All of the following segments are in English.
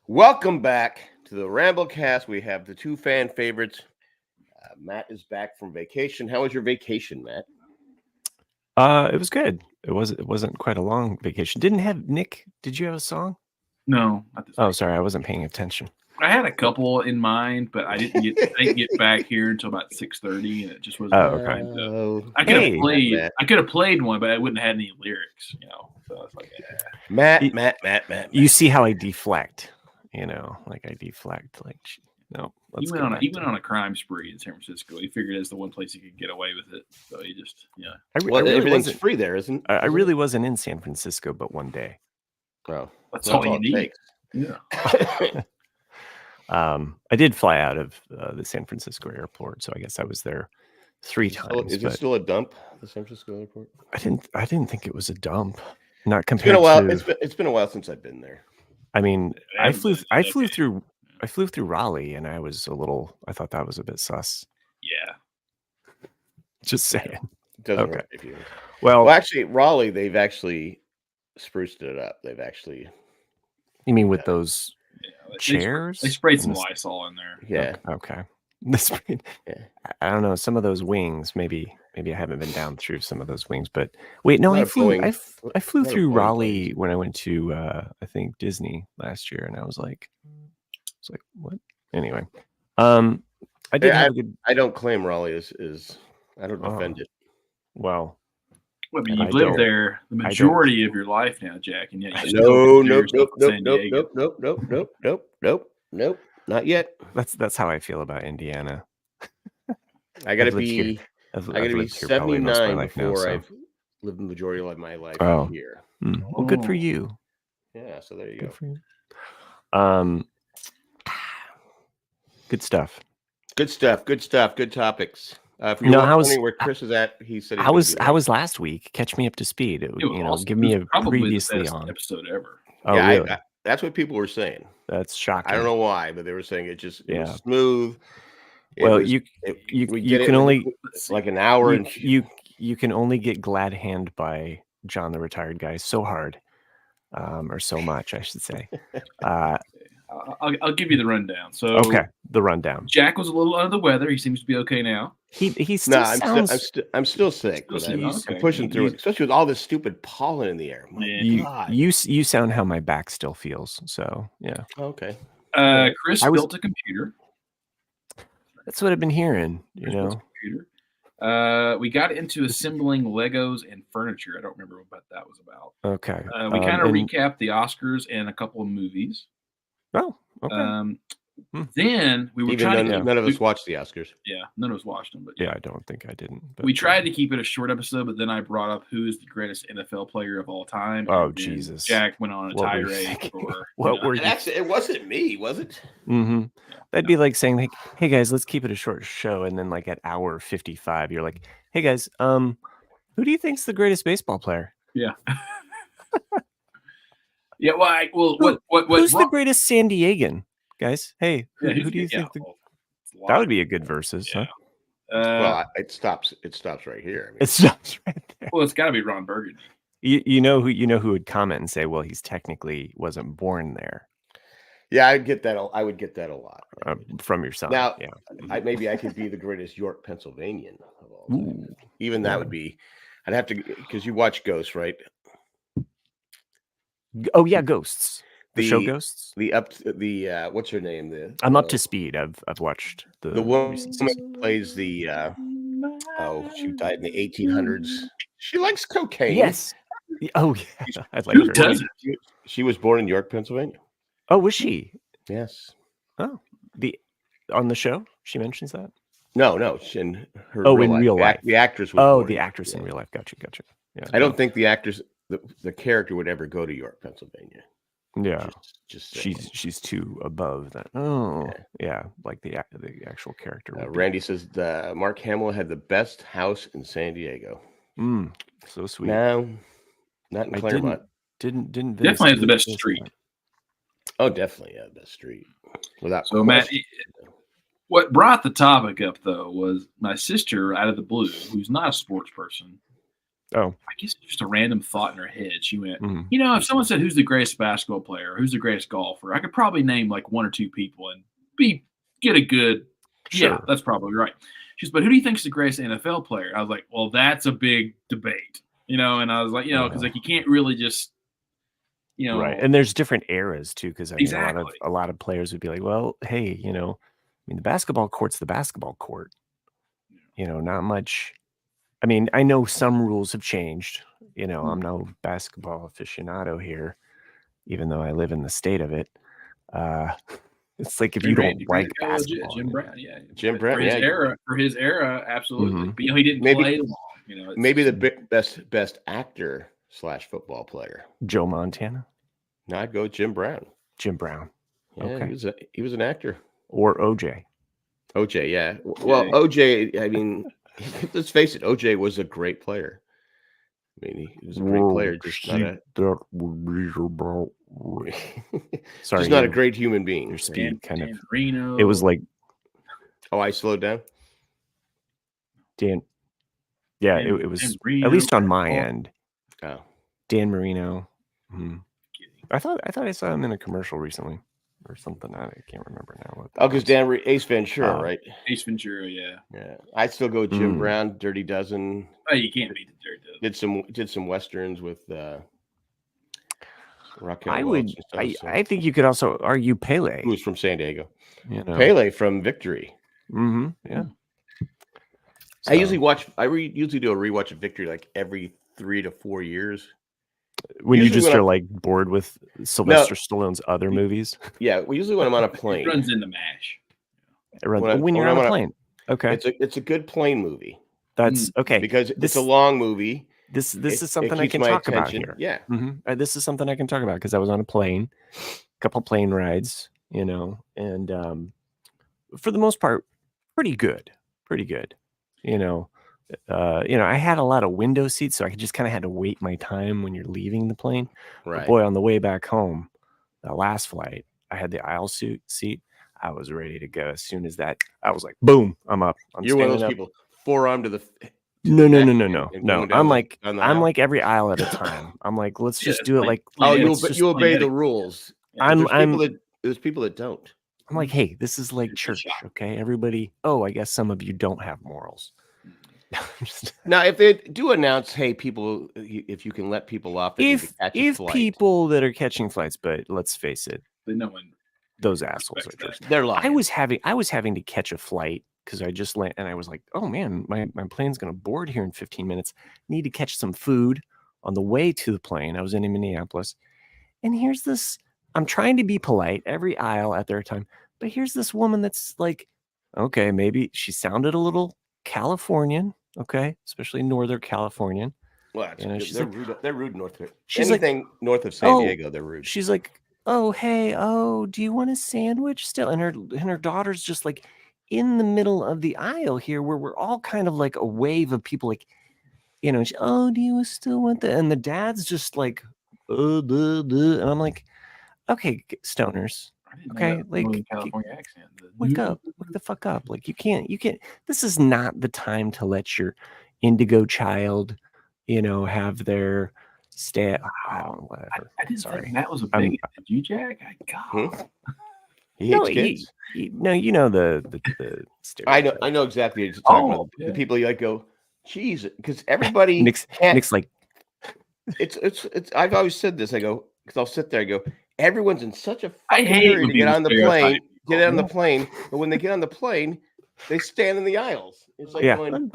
Welcome back to the Ramblecast. We have the two fan favorites. Matt is back from vacation. How was your vacation, Matt? It was good. It wasn't quite a long vacation. Didn't have Nick. Did you have a song? No, not this Oh, week. sorry, I wasn't paying attention. I had a couple in mind, but I didn't get back here until about 6:30, and it just wasn't. Oh, okay. I could have Hey, played. Matt. I could have played one, but I wouldn't have had any lyrics. So I was like, Matt. You see how I deflect? Like I deflect. Like no. He went on a crime spree in San Francisco. He figured it's the one place he could get away with it. So he just Everything's free there, isn't? I really wasn't in San Francisco, but one day. Oh, that's all you need. Yeah. I did fly out of the San Francisco airport, so I guess I was there 3 times. Is it still a dump? The San Francisco airport? I didn't think it was a dump. Not It's compared been a while. to. It's been a while since I've been there. I mean, I I flew haven't through Raleigh, and I thought that was a bit sus. Yeah. Just saying. It doesn't Okay. work if you. Well, Well, actually, Raleigh, they've actually spruced it up. They've actually. you mean with those Yeah, chairs? They sprayed some And this- Lysol in there. Yeah. Okay. Yeah. I don't know. Some of those wings, maybe I haven't been down through some of those wings, but wait, no, Not I a flew. Boeing- I flew not a through Boeing Raleigh plane. when I went to I think Disney last year, and I was like, what? Anyway, I did Yeah, have a good. I don't claim Raleigh is. I don't defend it. Well, Well, I mean, And I you've lived don't- there the don't. majority of your life now, Jack, and yet you still No, consider yourself in San Diego. nope, not yet. that's how I feel about Indiana. I gotta I've lived here. be. I've I gotta be lived here probably most of my 79 life now, before so. I've lived the majority of my life Oh. here. Well, good for Oh. you. Yeah, so there you Good go. for you. Good stuff. Good stuff. Good topics. If No, you're how was- wondering where Chris is at, he said. How was last week? Catch me up to speed. It was awesome. Give me It a was probably previously the best on. episode ever. Oh, Yeah, really? that's what people were saying. That's shocking. I don't know why, but they were saying it was Yeah. smooth. Well, We you get it can only it's like an hour and you can only get glad hand by John the Retired Guy so hard, or so much, I should say. I'll give you the rundown. So, Okay, the rundown. Jack was a little under the weather. He seems to be okay now. He still No, sounds. I'm still sick. Still but sick, I'm okay. pushing through it, especially with all this stupid pollen in the air. My Yeah. God. You sound how my back still feels. So yeah, Okay. Chris I was- built a computer. that's what I've been hearing. You Chris built know, a computer. We got into assembling Legos and furniture. I don't remember what that was about. okay. We kind of and- recapped the Oscars and a couple of movies. Oh, okay. Then we were Even trying to none of us watched the Oscars. Yeah, none of us watched them, but yeah, I don't think I didn't. But we tried to keep it a short episode, but then I brought up who is the greatest NFL player of all time. Oh, and then Jesus. Jack went on a What were you tirade thinking? for What were you? Actually, it wasn't me, was it? Mm-hmm. Yeah, That'd be like saying, like, "Hey guys, let's keep it a short show," and then like at hour 55, you're like, "Hey guys, who do you think's the greatest baseball player? yeah. Yeah, well, what Who's the Rob- greatest San Diegan, guys? Hey, yeah, who do you think? well, it's a That lot. would be a good versus, Yeah. huh? Well, it stops right here. I mean, It stops right there. Well, it's got to be Ron Burgundy. You know who would comment and say, "Well, he's technically wasn't born there," yeah, I get that. I would get that a lot. from your son. Now, yeah. maybe I could be the greatest York, Pennsylvanian of all time. Ooh. Even that would be. I'd have to, because you watch Ghosts, right? Oh yeah, Ghosts. The show The- Ghosts. The what's her name? I'm up to speed. I've watched the woman recent who season. plays the. She died in the 1800s. She likes cocaine. Yes. Oh yeah. I'd like Who her. doesn't? She was born in York, Pennsylvania. Oh, was she? Yes. Oh, on the show she mentions that. No. She, in her Oh, real in life. real life. The actress was. Oh, born the in- actress in yeah. real life. Gotcha. Yeah. I don't think the actress, the character, would ever go to York, Pennsylvania. Yeah. Just saying. She's too above that. Oh, yeah. Like the actual character. would be. Randy says Mark Hamill had the best house in San Diego. So sweet. No, not in I Claremont. didn't Definitely has the best visit street. that. Oh, definitely, yeah, best street. Without So, Matt, question. what brought the topic up, though, was my sister out of the blue, who's not a sports person, Oh, I guess it's just a random thought in her head. She went, mhm. if someone said who's the greatest basketball player, or who's the greatest golfer, I could probably name like one or two people and get a good. Yeah, Sure. that's probably right. She says, but who do you think's the greatest NFL player? I was like, well, that's a big debate, and I was like, because like you can't really just, Right. And there's different eras too, because I mean, Exactly. a lot of players would be like, well, hey, I mean, the basketball court's the basketball court. Not much. I mean, I know some rules have changed. I'm no basketball aficionado here, even though I live in the state of it. It's like if you don't like basketball, Jim Brown, yeah, Jim Brown, for his era, absolutely. Mhm. But he didn't play long. It's maybe just- the best actor / football player. Joe Montana, No, I'd go with Jim Brown. Jim Brown, Yeah, Okay. he was an actor. or OJ. OJ, yeah. Well, OJ, I mean, let's face it, OJ was a great player. I mean, he was a great player, just not a Sorry, just not a great human being. your speed kind of. Dan Marino. It was like Oh, I slowed down. Dan. Yeah, Dan- it was Dan Marino, at least on my Paul. end. Oh, Dan Marino. Mhm. I thought I saw him in a commercial recently or something. I can't remember now. What that because was. Ace Ventura, Oh. right? Ace Ventura, yeah. Yeah, I'd still go with Jim Mm. Brown. Dirty Dozen. Oh, you can't beat the Dirty Dozen. Did some westerns with Raquel I Welch would. and stuff, so. I think you could also argue Pele. Who was from San Diego? Pele. Pele from Victory. Mm-hmm. Yeah. I usually watch. Usually do a rewatch of Victory like every 3 to 4 years. When you usually just when are I'm- like bored with Sylvester Stallone's other movies. Yeah, usually when I'm on a It plane. runs into MASH. When you're on a plane. Okay. It's a good plane movie That's okay. because it's a long movie. This It- is something it I keeps can my talk about attention. here. Yeah, This is something I can talk about because I was on a plane, a couple plane rides, and for the most part, pretty good. I had a lot of window seats, so I just kind of had to wait my time when you're leaving the plane. right. But boy, on the way back home, the last flight, I had the aisle seat. I was ready to go as soon as that. I was like, boom, I'm up. You're one of those standing up. people. Forearm to the. No. and going down I'm the- like down the I'm aisle. like every aisle at a time. I'm like, let's Yeah, just it's do it like- like Oh, Yeah, you it's just obey the etiquette. rules. I'm There's people that don't. I'm like, hey, this is like It's a church, shot. okay? Everybody. Oh, I guess some of you don't have morals. Now, if they do announce, hey, people, if you can let people off, that need to catch a if flight, people that are catching flights, but let's face it, But no one. those assholes are respects that. jerks. they're lying. I was having to catch a flight because I just landed and I was like, oh man, my plane's gonna board here in 15 minutes. Need to catch some food on the way to the plane. I was in Minneapolis, and here's this. I'm trying to be polite every aisle at their time, but here's this woman that's like, okay, maybe she sounded a little Californian, okay, especially Northern Californian. Well, that's good. she's They're like- rude. They're rude north of it. she's like, Anything north of San "Oh," Diego, they're rude. She's like, oh hey, oh, do you want a sandwich still? And her daughter's just like in the middle of the aisle here, where we're all kind of like a wave of people, like, oh, do you still want that? And the dad's just like, and I'm like, okay, stoners, I didn't know Okay, that like, Northern California accent. wake up, wake the fuck up. Like you can't. This is not the time to let your indigo child, have their stay. Wow. Whatever. I didn't Sorry. think that was a I'm- big. Did you, Jack? God. He No, hates kids. no, the I stereotype. know exactly what you're talking about. yeah. The people you like go, geez, because everybody Nick's like, it's I've always said this. I go, because I'll sit there, I go, everyone's in such a I fucking hate hurry when to get people on the stereotype plane, people. get on the plane, but when they get on the plane, they stand in the aisles. It's like yeah. going,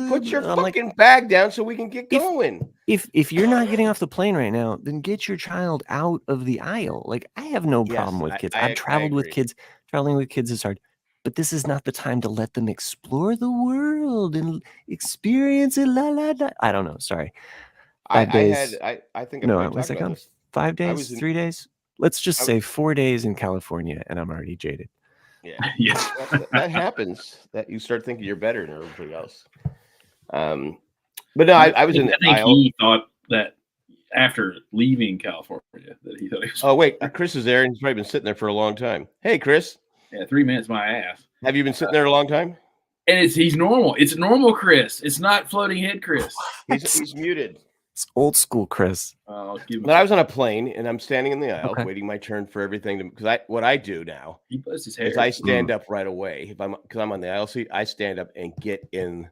put your I'm like, fucking bag down so we can get If- going. if you're not getting off the plane right now, then get your child out of the aisle. Like I have no Yes, problem with kids. I I've traveled with agree. kids. Traveling with kids is hard, but this is not the time to let them explore the world and experience it. La la la. I don't know. Sorry. 5 days. I think No, I what's that talked about called? this. 5 days, was in- 3 days. Let's just I- say 4 days in California, and I'm already jaded. Yeah. Yeah. that happens. That you start thinking you're better than everybody else. But no, I was in the I think aisle. he thought that after leaving California that he thought he was. Oh wait, Chris is there, and he's probably been sitting there for a long time. Hey, Chris, 3 minutes my ass. have you been sitting there a long time? And he's normal. It's normal Chris. It's not floating head Chris. He's muted. It's old school Chris. But I was on a plane and I'm standing in the aisle waiting my turn for everything to, because what I do now his hair. is I stand up right away. Because I'm on the aisle seat, I stand up and get in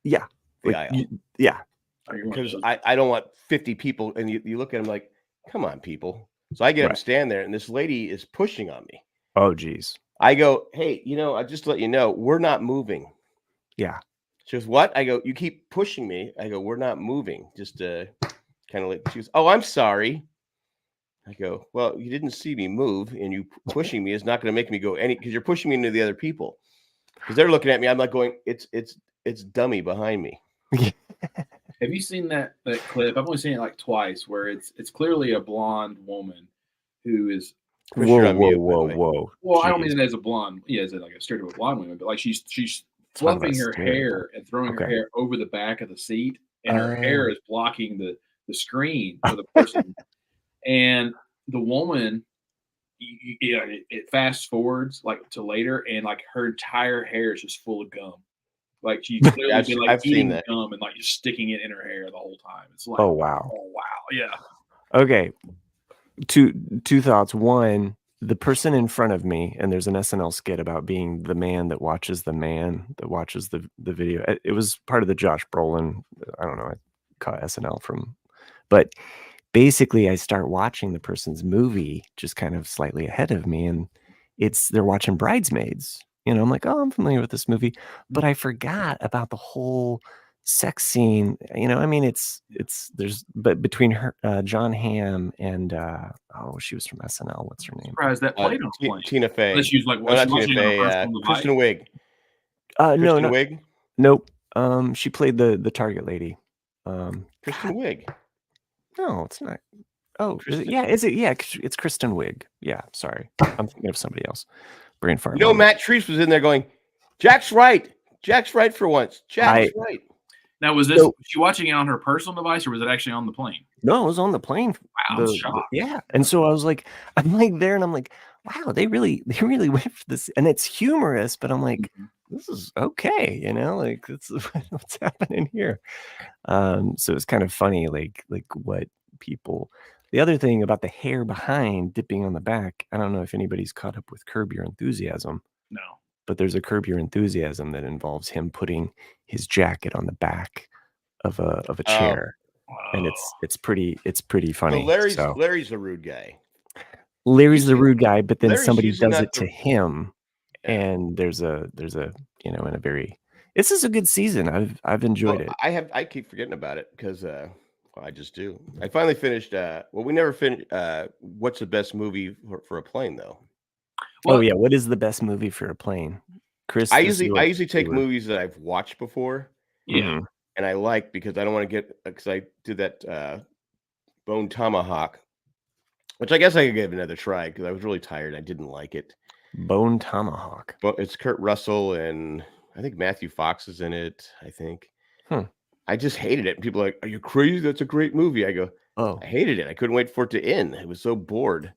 the aisle. Because I don't want 50 people, and you look at them like, come on, people. So I get up and stand there, and this lady is pushing on me. Oh, geez. I go, hey, I just to let you know, we're not moving. Yeah. She goes, what? I go, you keep pushing me. I go, we're not moving. Just kind of like, she goes, oh, I'm sorry. I go, well, you didn't see me move, and you pushing me is not going to make me go because you're pushing me into the other people. Because they're looking at me. I'm like going, it's dummy behind me. Have you seen that clip? I've only seen it like twice, where it's clearly a blonde woman who is. Whoa. Well, I don't mean it as a blonde. Yeah, as like a straight up blonde woman, but like she's fluffing her hair and throwing her hair over the back of the seat, and her hair is blocking the screen for the person. And the woman, it fast forwards like to later, and like her entire hair is just full of gum. Like she's clearly been like eating gum and like just sticking it in her hair the whole time. It's like, oh wow, yeah. Okay, two thoughts. One, the person in front of me, and there's an SNL skit about being the man that watches the video. It was part of the Josh Brolin. I don't know. I caught SNL from, but basically I start watching the person's movie just kind of slightly ahead of me, and they're watching Bridesmaids. I'm like, oh, I'm familiar with this movie, but I forgot about the whole sex scene. I mean, but between her, John Hamm and she was from SNL. What's her name? Surprised that played on plane. Tina Fey. Unless she was like, not Tina Fey. Kristen Wiig. Kristen Wiig. Nope. She played the Target lady. Kristen Wiig. No, it's not. Oh, is it? Yeah, it's Kristen Wiig. Yeah, sorry, I'm thinking of somebody else. Brain fart. Matt Treese was in there going, Jack's right. Jack's right for once. Jack's right. Now, was she watching it on her personal device, or was it actually on the plane? No, it was on the plane. Wow, I'm shocked. Yeah, and so I'm like there, and I'm like, wow, they really went for this, and it's humorous, but I'm like, this is okay, like this is what's happening here. So it's kind of funny, like what people. The other thing about the hair behind dipping on the back, I don't know if anybody's caught up with Curb Your Enthusiasm. No. But there's a Curb Your Enthusiasm that involves him putting his jacket on the back of a chair. And it's pretty funny. So Larry's the rude guy. Larry's the rude guy, but then somebody does it to him. And there's a in a very, this is a good season. I've enjoyed it. I keep forgetting about it because I just do. I finally finished. We never finished. What's the best movie for a plane, though? Well, yeah. What is the best movie for a plane, Chris? I usually take movies that I've watched before. Yeah, and I like because I don't want to get because I did that Bone Tomahawk, which I guess I could give another try because I was really tired. I didn't like it. Bone Tomahawk. But it's Kurt Russell and I think Matthew Fox is in it. I think. I just hated it. And people are like, are you crazy? That's a great movie. I go, I hated it. I couldn't wait for it to end. I was so bored.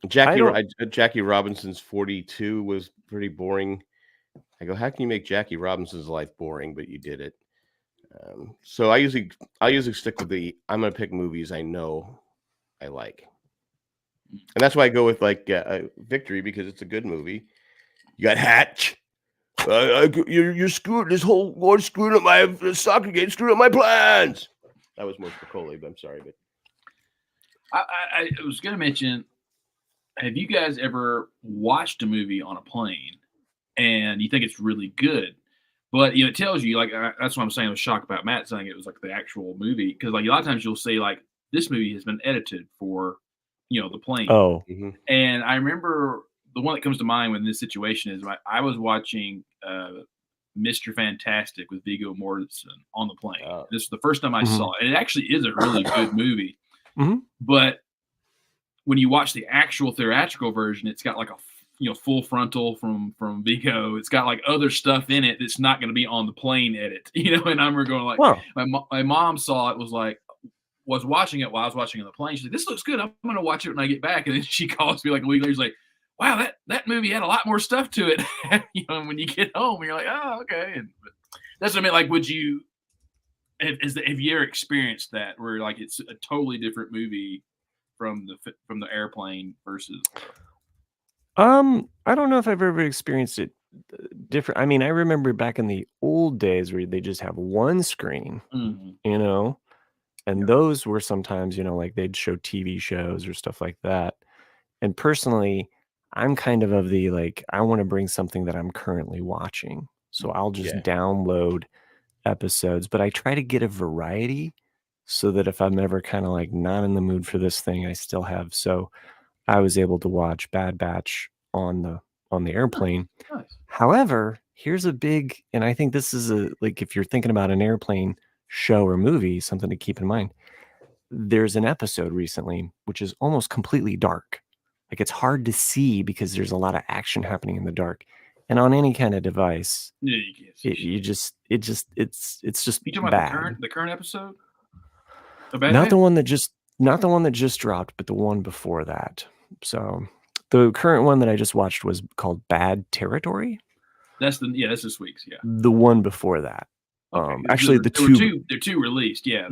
Jackie Robinson's 42 was pretty boring. I go, how can you make Jackie Robinson's life boring? But you did it. So I usually stick with I'm going to pick movies I know I like. And that's why I go with Victory because it's a good movie. You got Hatch. You're screwed. This whole war screwed up my soccer game. Screwed up my plans. That was more Spicoli, but I'm sorry. But I was going to mention. Have you guys ever watched a movie on a plane and you think it's really good, but it tells you that's what I'm saying. I was shocked about Matt saying it was like the actual movie because a lot of times you'll say this movie has been edited for the plane. Oh, and I remember. The one that comes to mind in this situation is I was watching Mr. Fantastic with Viggo Mortensen on the plane. This is the first time I saw it. And it actually is a really good movie. But when you watch the actual theatrical version, it's got like a full frontal from Viggo. It's got like other stuff in it that's not going to be on the plane edit. And I remember going my mom saw it, was watching it while I was watching on the plane. She said, "This looks good. I'm going to watch it when I get back." And then she calls me like a week later. She's like, wow, that movie had a lot more stuff to it. When you get home, you're like, oh, okay. But that's what I mean. Like, would you have you ever experienced that where like it's a totally different movie from the airplane versus? I don't know if I've ever experienced it different. I mean, I remember back in the old days where they just have one screen, and those were sometimes, like they'd show TV shows or stuff like that. And personally, I'm kind of the like, I want to bring something that I'm currently watching. So I'll just download episodes, but I try to get a variety so that if I'm ever kind of like not in the mood for this thing, I still have. So I was able to watch Bad Batch on the airplane. Nice. However, here's a big, and I think this is like if you're thinking about an airplane show or movie, something to keep in mind. There's an episode recently which is almost completely dark. Like it's hard to see because there's a lot of action happening in the dark. And on any kind of device, you can't see it's just you talking bad. about the current episode? Not the one that just dropped, but the one before that. So the current one that I just watched was called Bad Territory. That's this week's. Yeah. The one before that. Okay. Actually, they're two released. Yeah.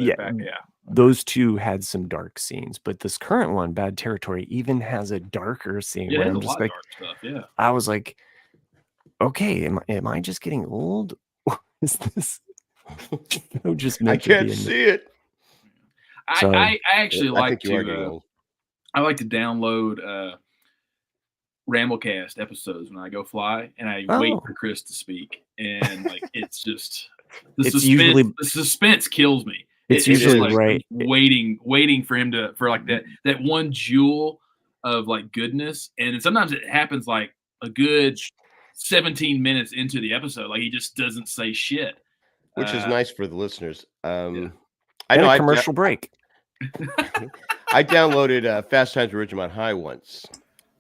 Those two had some dark scenes, but this current one, Bad Territory, even has a darker scene. Yeah, where I'm just just like, dark stuff. Yeah. I was like, okay, am I just getting old? Or is this just I can't see it? I actually like you are getting old. I like to download Ramblecast episodes when I go fly, and I wait for Chris to speak, and like it's just the suspense kills me. It's usually like right. Waiting for him for like that one jewel of like goodness, and sometimes it happens like a good 17 minutes into the episode, like he just doesn't say shit, which is nice for the listeners. I know a commercial break. I downloaded Fast Times at Ridgemont High once.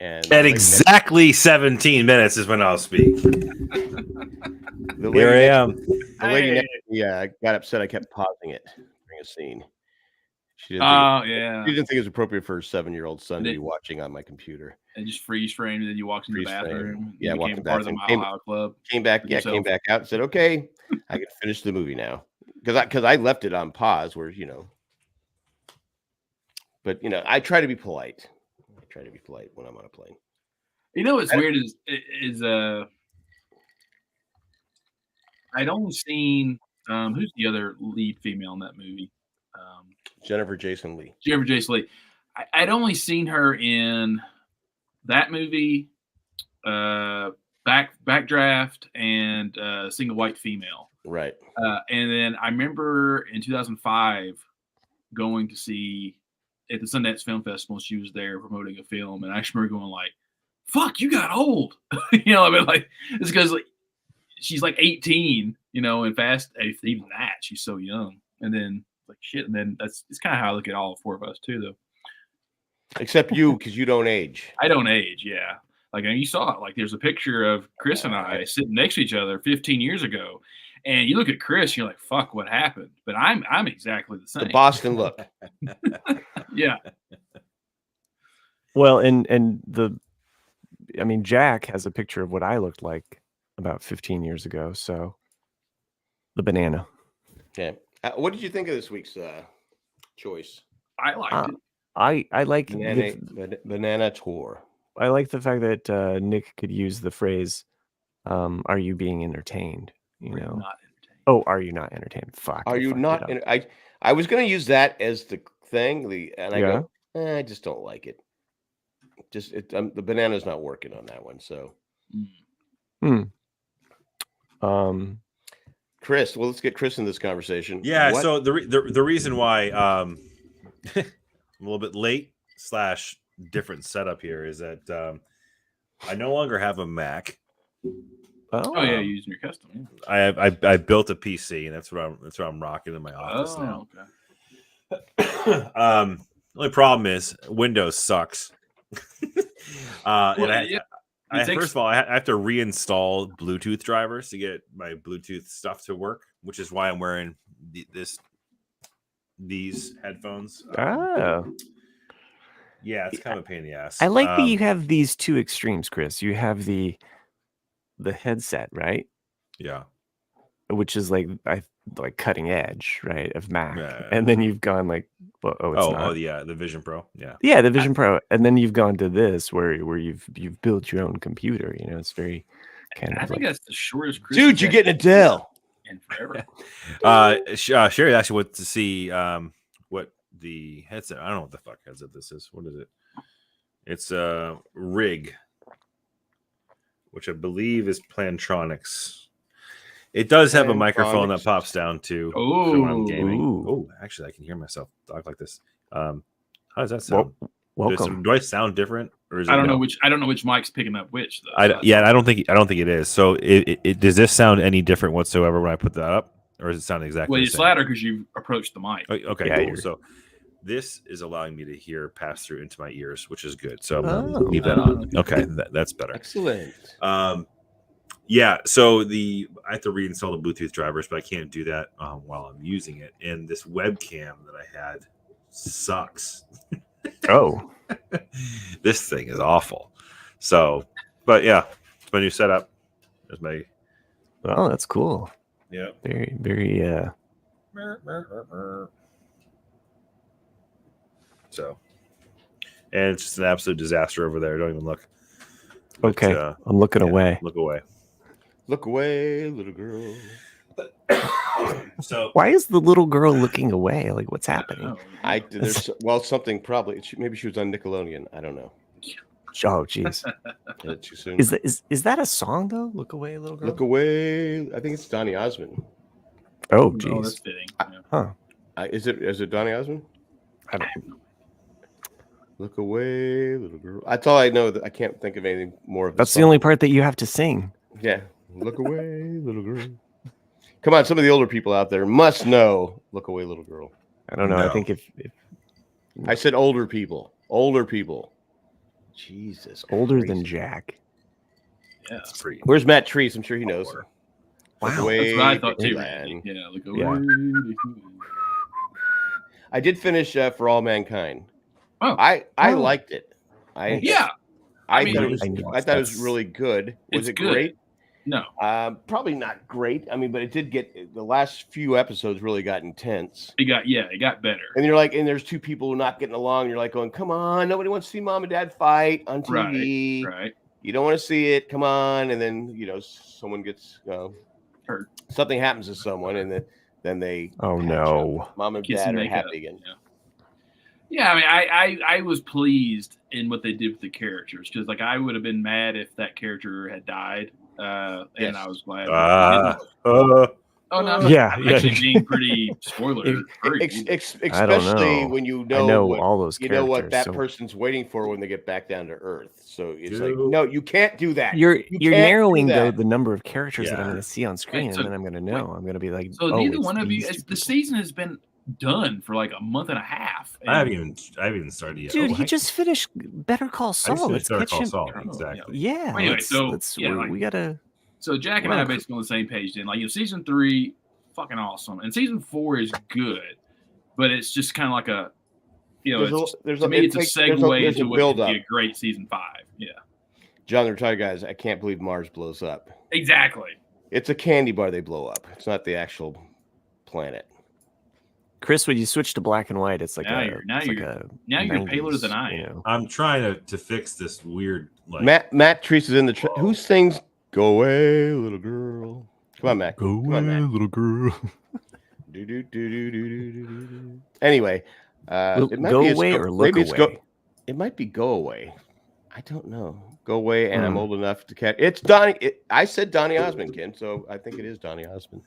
And at exactly 17 minutes is when I'll speak. Here I am. The lady next to me got upset. I kept pausing it during a scene. She didn't think it was appropriate for her 7-year-old son to be watching on my computer. And just freeze frame, and then you walked in the bathroom. Yeah, walked in the bathroom. Part of the Mile High Club. Came back out and said, "Okay, I can finish the movie now." Because I left it on pause, where But I try to be polite. When I'm on a plane. What's weird is I'd only seen who's the other lead female in that movie? Jennifer Jason Leigh. I'd only seen her in that movie, Backdraft, and Single White Female. Right. And then I remember in 2005 going to see at the Sundance Film Festival. She was there promoting a film, and I just remember going like, "Fuck, you got old." I mean, like it's because like she's like 18, and Fast. Even that, she's so young. And then like shit, and then it's kind of how I look at all four of us too, though. Except you, because you don't age. I don't age, yeah. Like you saw it. Like there's a picture of Chris and I sitting next to each other 15 years ago, and you look at Chris, and you're like, "Fuck, what happened?" But I'm exactly the same. The Boston look. Yeah. Well, and Jack has a picture of what I looked like about 15 years ago. So the banana. Yeah. What did you think of this week's choice? I liked it. I like banana tour. I like the fact that Nick could use the phrase, "Are you being entertained?" Not entertained. Oh, are you not entertained? Fuck. Are you not? I was going to use that as the thing. I go, I just don't like it. The banana's not working on that one. So. Chris, well, let's get Chris in this conversation. Yeah. So the reason why I'm a little bit late / different setup here is that I no longer have a Mac. Oh yeah, using your custom. Yeah. I built a PC, and that's what I'm rocking in my office now. Okay. Only problem is Windows sucks. First of all, I have to reinstall Bluetooth drivers to get my Bluetooth stuff to work, which is why I'm wearing these headphones. Yeah, it's kind of a pain in the ass. I like that you have these two extremes, Chris. You have the headset, right? Yeah. Which is like cutting edge, right, of Mac. Yeah. And then you've gone like, well, it's not. Yeah, the Vision Pro. Yeah. Yeah, the Vision Pro. And then you've gone to this where you've built your own computer. You know, it's very kind I of think like, that's the shortest. Dude, you're getting a Dell. And forever. Sherry actually went to see what the headset. I don't know what the fuck headset this is. What is it? It's a Rig, which I believe is Plantronics. It does have a microphone that pops down too for when I'm gaming. Oh, actually, I can hear myself talk like this. How does that sound? Welcome. Do I sound different, or is I don't know which mic's picking up which though. I don't think it is. So does this sound any different whatsoever when I put that up, or does it sound exactly? Well, the it's same? louder because you approached the mic. Okay, Yeah, cool. So this is allowing me to hear pass through into my ears, which is good. So I'm gonna leave that on. Okay, that's better. Excellent. Yeah. So I have to reinstall the Bluetooth drivers, but I can't do that while I'm using it. And this webcam that I had sucks. Oh, this thing is awful. So, but yeah, it's my new setup. There's my. well, that's cool. Yeah. Very, very. So, and it's just an absolute disaster over there. Don't even look. Okay, I'm looking away. Look away. Look away, little girl. So why is the little girl looking away? Like, what's happening? Something probably. Maybe she was on Nickelodeon. I don't know. Oh, jeez. Too soon. Is that a song though? Look away, little girl. Look away. I think it's Donny Osmond. Oh, Oh, jeez. that's fitting. Huh. Is it Donny Osmond? I don't. Look away, little girl. That's all I know. That I can't think of anything more of. That's the only part that you have to sing. Yeah. Look away, little girl. Come on, some of the older people out there must know. Look away, little girl. I don't know. No. I think if I said older people. Older people. Jesus. older Christ. than Jack. Yeah. it's pretty. Where's Matt Treese? I'm sure he knows. Older. Look Wow. away, That's what I thought too. Dixieland. Yeah, look Yeah. away. I did finish For All Mankind. Oh. I Oh. liked it. Yeah. I mean, thought it was. I know, I thought it was that's- really good. Was It's it good. great? No. Probably not great. I mean, but it did get the last few episodes really got intense. It got better. And you're like, and there's two people not getting along. And you're like going, come on, nobody wants to see mom and dad fight on TV. Right. You don't want to see it. Come on. And then someone gets Hurt. something happens to someone, and then they. Oh patch no. up. Mom and Kiss dad and are make happy up. again. Yeah, I mean, I was pleased in what they did with the characters because, like, I would have been mad if that character had died, and Yes. I was glad. Oh no, Yeah, I'm yeah. actually being pretty spoiler. Especially when you I know what, all those you characters. know what that so person's waiting for when they get back down to Earth. So it's like, Dude. no, you can't do that. you're You you're can't do narrowing though that. the number of characters that I'm Yeah. going to see on screen, so- and then I'm going to know. I'm going to be like, So oh, neither it's one of you, these two the people. season has been done for like a month and a half. I haven't even started yet. Dude, Oh, he just finished Better Call I just Saul. finished Let's Better catch Call him. Saul. Oh, Exactly. Yeah. Well, anyway, we gotta. So Jack and Well, I are basically on the same page. Then, like, season 3, fucking awesome, and season 4 is good, but it's just kind of like a, to me, it's a segue into what could be a great season 5. Yeah, John, they're telling you guys, I can't believe Mars blows up. exactly. It's a candy bar they blow up. It's not the actual planet. Chris, when you switch to black and white, it's like Now a you're- it's like a now you're 90s, paler than I you am. know. I'm trying to fix this weird like Matt Treese is in the. Who sings "Go Away, Little Girl"? Come on, Matt. Go Come on, Matt. little girl. Do. Anyway, Go it might be away or look maybe it's away. It might be Go Away. I don't know. Go Away, and I'm Hmm. old enough to catch. It's Donnie. I said Donnie Osmond, Ken, so I think it is Donnie Osmond.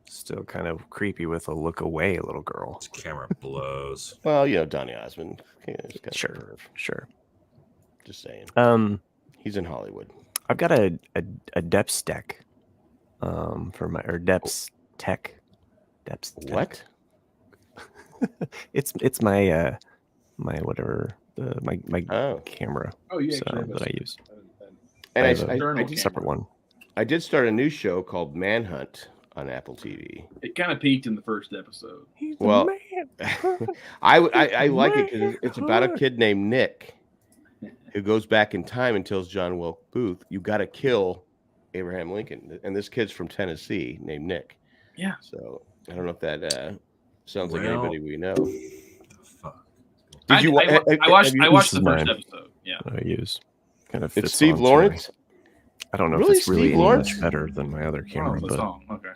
Still kind of creepy with a look away, little girl. this camera blows. Well, Donnie Osmond. Yeah, he's kind of a Sure, perv. sure. Just saying. He's in Hollywood. I've got a Deps deck, for my Deps Tech. Deps Tech. What? It's my my whatever my Oh, camera Oh, yeah, that I use. and I I, have a I, I, Journal did, Separate one. I did start a new show called Manhunt on Apple TV. It kind of peaked in the first episode. He's Well, the I like it because it's about a kid named Nick who goes back in time and tells John Wilkes Booth, "You got to kill Abraham Lincoln." And this kid's from Tennessee named Nick. Yeah. So I don't know if that sounds like Well, anybody we know. Fuck. Did you? I watched the This is first mine. episode. Yeah. I use kind of. It's fits Steve on to Lawrence. I don't know Really, if it's really Steve any Lawrence? much better than my other camera, Oh, the but song. Okay.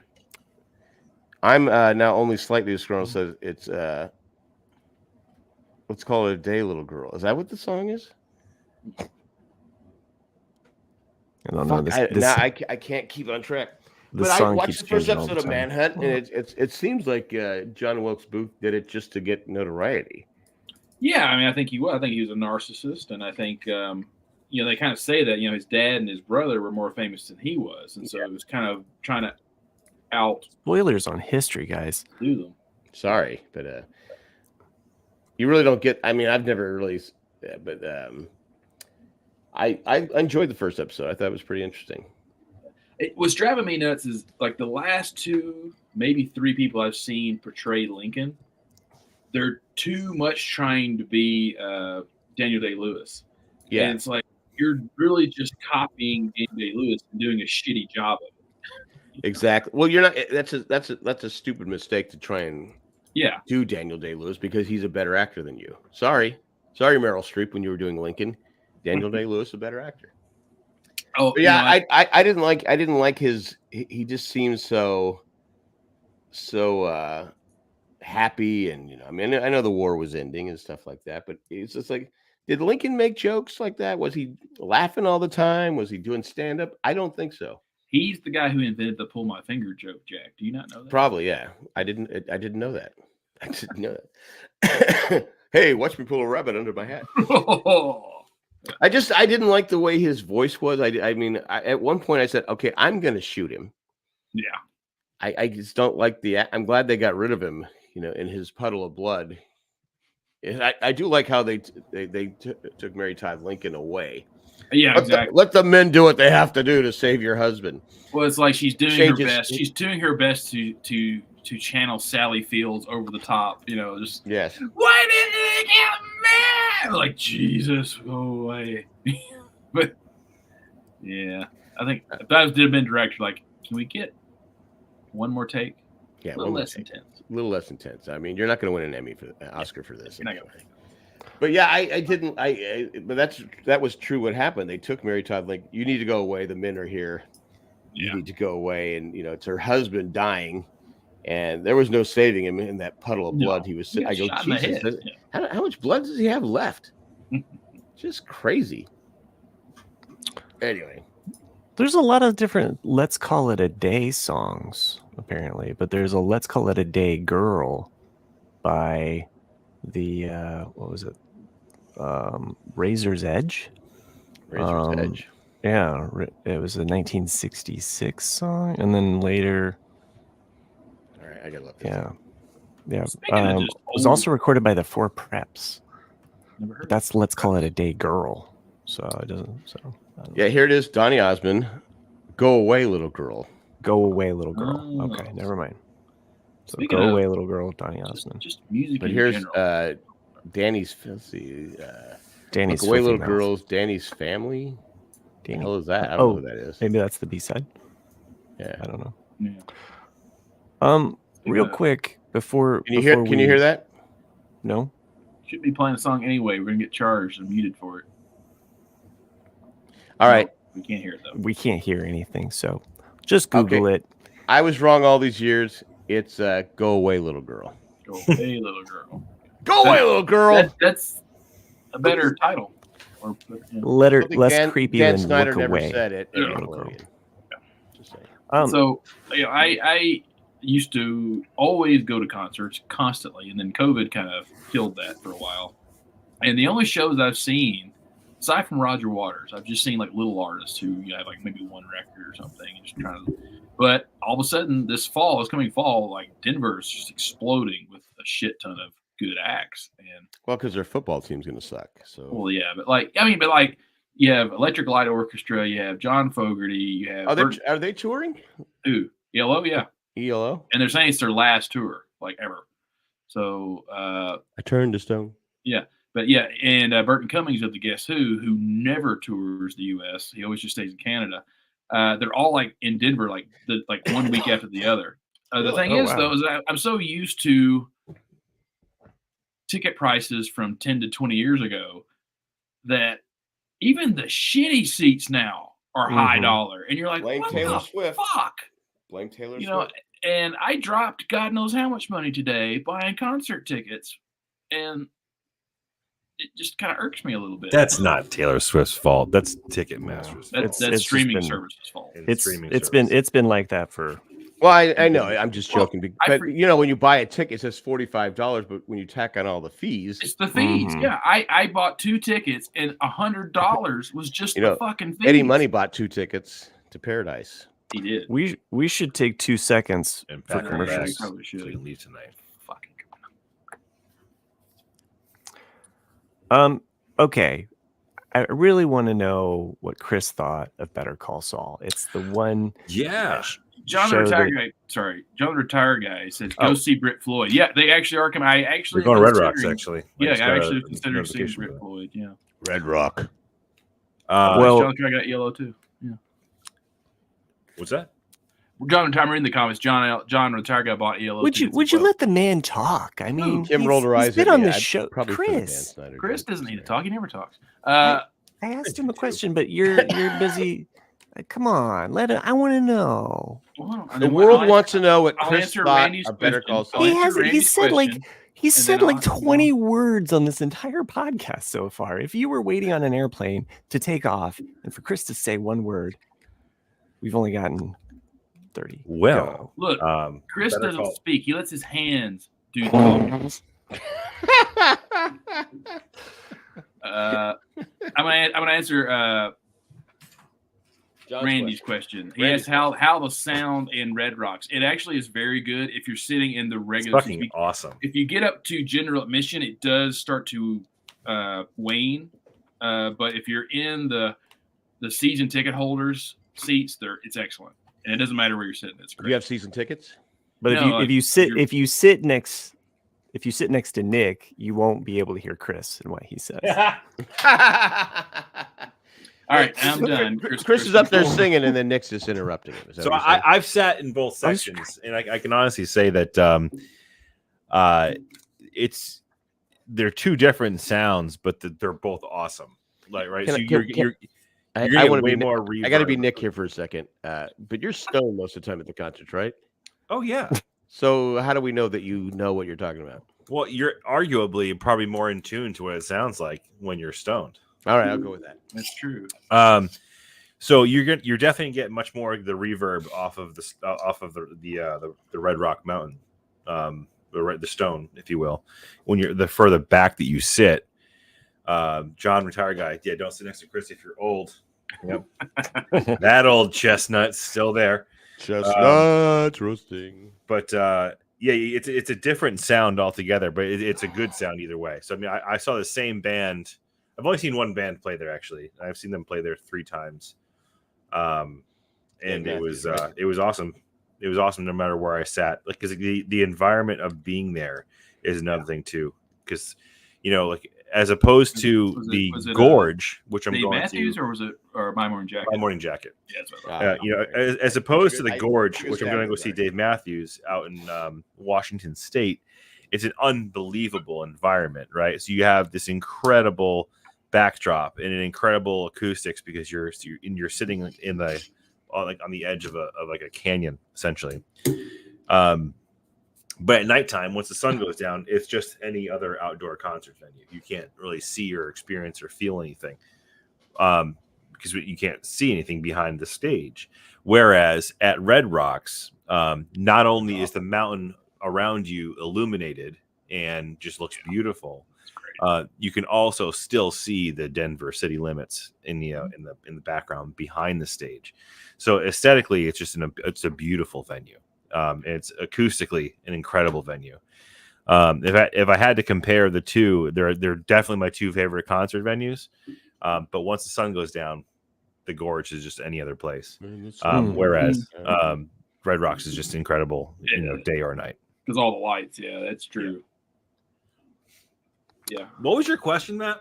I'm now only slightly scrolling. So it's let's call it a day, little girl. Is that what the song is? I don't know. I can't keep on track. This But I song watched keeps the first changing all episode the of time. Manhunt, and it seems like John Wilkes Booth did it just to get notoriety. Yeah, I mean, I think he was. I think he was a narcissist, and I think they kind of say that his dad and his brother were more famous than he was, and so it was kind of trying to outdo Spoilers on history, guys. them. Sorry, but you really don't get. I mean, I've never really, but I enjoyed the first episode. I thought it was pretty interesting. What's driving me nuts is like the last 2, maybe 3 people I've seen portray Lincoln. They're too much trying to be Daniel Day-Lewis. Yeah, And it's like you're really just copying Daniel Day-Lewis and doing a shitty job of it. exactly. Well, you're not. That's a stupid mistake to try and do Daniel Day-Lewis because he's a better actor than you. Sorry, Meryl Streep. When you were doing Lincoln, Daniel Day-Lewis a better actor. Oh But yeah, I didn't like his. He just seems so happy, and I mean, I know the war was ending and stuff like that, but it's just like, did Lincoln make jokes like that? Was he laughing all the time? Was he doing stand up? I don't think so. He's the guy who invented the pull my finger joke, Jack. Do you not know that? Probably, yeah. I didn't know that. I didn't know that. Hey, watch me pull a rabbit under my hat. I didn't like the way his voice was. I mean, at one point I said, okay, I'm going to shoot him. Yeah. I just don't like I'm glad they got rid of him, in his puddle of blood. And I do like how they took Mary Todd Lincoln away. Yeah, exactly. Let the men do what they have to do to save your husband. Well, it's like she's doing her best. She's doing her best to channel Sally Fields over the top. Just yes. Why did they get mad? Like Jesus, go away. But yeah, I think if that did have been directed, like, can we get one more take? Yeah, a little less intense. A little less intense. I mean, you're not going to win an Emmy for Oscar for this. You're not gonna. But yeah, I didn't. But that was true. What happened? They took Mary Todd Lincoln. You need to go away. The men are here. You need to go away. And it's her husband dying, and there was no saving him in that puddle of blood. He was sitting. I go, Jesus, how much blood does he have left? Just crazy. Anyway, there's a lot of different "Let's Call It a Day" songs apparently, but there's a "Let's Call It a Day" girl by the what was it? Razor's Edge. Razor's Edge. Yeah, it was a 1966 song, and then later. All right, I gotta look. This up. Yeah. It was also recorded by the Four Preps. Never heard. That's "Let's Call It a Day" girl. So it doesn't. So yeah, here it is. Donny Osmond. Go away, little girl. Go away, little girl. Okay, never mind. So Go Away, Little Girl, Donny Osmond. Just music. But in here's general. Danny's. Let's see. Danny's Look Away, Little Mouth. Girls. Danny's Family. Danny. The hell is that? I don't know who that is. Maybe that's the B-side. Yeah, I don't know. Yeah. Real quick before. Can you hear that? No. Should be playing a song anyway. We're gonna get charged and muted for it. All right. We can't hear it though. We can't hear anything, so just Google it. I was wrong all these years. It's Go Away, Little Girl. Go away, little girl. Go away, little girl. That's a better title. Or Less creepy Dan than Snyder Look never Away. said it. Little girl. Just saying. So I used to always go to concerts constantly, and then COVID kind of killed that for a while. And the only shows I've seen, aside from Roger Waters, I've just seen like little artists who have like maybe one record or something, and just trying to. But all of a sudden, this coming fall, like Denver is just exploding with a shit ton of good acts. And well, because their football team's gonna suck. So well, yeah, but you have Electric Light Orchestra, you have John Fogerty, you have are they touring? Yellow, yeah. ELO, and they're saying it's their last tour, like ever. So I turned to stone. yeah, but yeah, and Burton Cummings of the Guess Who never tours the U.S. He always just stays in Canada. They're all like in Denver, like 1 week after the other. The thing is, though, is I'm so used to ticket prices from 10 to 20 years ago that even the shitty seats now are high dollar, and you're like, Blame what Taylor the Swift. fuck? Blame Taylor You Swift. know, and I dropped God knows how much money today buying concert tickets, and it just kind of irks me a little bit. That's not Taylor Swift's fault. That's Ticketmaster's fault. That's streaming services fault. It's been like that for. Well, I know. I'm just joking. But when you buy a ticket, it says $45, but when you tack on all the fees, it's the fees. Yeah, I bought 2 tickets, and $100 was just the fucking fees. Eddie Money bought 2 tickets to Paradise. He did. We should take 2 seconds for commercials. Probably should. So we can leave tonight. Fucking. Okay. I really want to know what Chris thought of Better Call Saul. It's the one. Yeah. John the Retired Guy says, go see Britt Floyd. Yeah, they actually are coming. We're going to Red Rocks, actually. Yeah, I actually considered seeing Britt Floyd. Yeah. Red Rock. Well, John the got yellow, too. Yeah. What's that? John and Tom are in the comments. John the Retired Guy bought yellow. Would you let the man talk? I mean, Kim rolled her eyes. He's been on this show. Chris doesn't need to talk. He never talks. I asked him a question, but you're busy. Come on, I want to know. The world wants to know what Chris thought of Better Call Saul. He said like 20 words on this entire podcast so far. If you were waiting on an airplane to take off, and for Chris to say one word, we've only gotten 30. Well, look, Chris doesn't speak. He lets his hands do the talking. I'm gonna answer Randy's question. He asked how the sound in Red Rocks. It actually is very good if you're sitting in the regular. It's fucking awesome. If you get up to general admission, it does start to wane. But if you're in the season ticket holders seats, it's excellent, and it doesn't matter where you're sitting. It's great. Do you have season tickets? But if you sit next to Nick, you won't be able to hear Chris and what he says. All right, I'm done. Chris is up there singing, and then Nick's just interrupting him. So I've sat in both sections, and I can honestly say that they're 2 different sounds, but they're both awesome. Like right, I want to be more. I got to be Nick here for a second. But you're stoned most of the time at the concerts, right? Oh yeah. So how do we know that you know what you're talking about? Well, you're arguably probably more in tune to what it sounds like when you're stoned. All right, I'll go with that. That's true. So you're definitely getting much more of the reverb off of the Red Rock Mountain, the stone, if you will. When you're the further back that you sit, John Retired Guy. Yeah, don't sit next to Chris if you're old. Yep, that old chestnut's still there. Chestnuts roasting. But yeah, it's a different sound altogether, but it's a good sound either way. So I mean, I saw the same band. I've only seen one band play there, actually. I've seen them play there 3 times. And it was awesome. It was awesome no matter where I sat. Like, because the environment of being there is another thing, too. Because, like, as opposed to was it Gorge, which I'm Dave going Matthews, to. or was it My Morning Jacket? My Morning Jacket. Yeah, that's what as opposed to the Gorge, which I'm going to go see Dave Matthews out in Washington State, it's an unbelievable environment, right? So you have this incredible backdrop and an incredible acoustics because you're sitting in on the edge of a canyon essentially. But at nighttime, once the sun goes down, it's just any other outdoor concert venue. You can't really see or experience or feel anything because you can't see anything behind the stage. Whereas at Red Rocks, not only is the mountain around you illuminated and just looks beautiful, you can also still see the Denver city limits in the background behind the stage. So aesthetically, it's just it's a beautiful venue. It's acoustically an incredible venue. If I had to compare the two, they're definitely my 2 favorite concert venues. But once the sun goes down, the Gorge is just any other place. Whereas Red Rocks is just incredible, day or night. Because all the lights, yeah, that's true. Yeah. What was your question, Matt?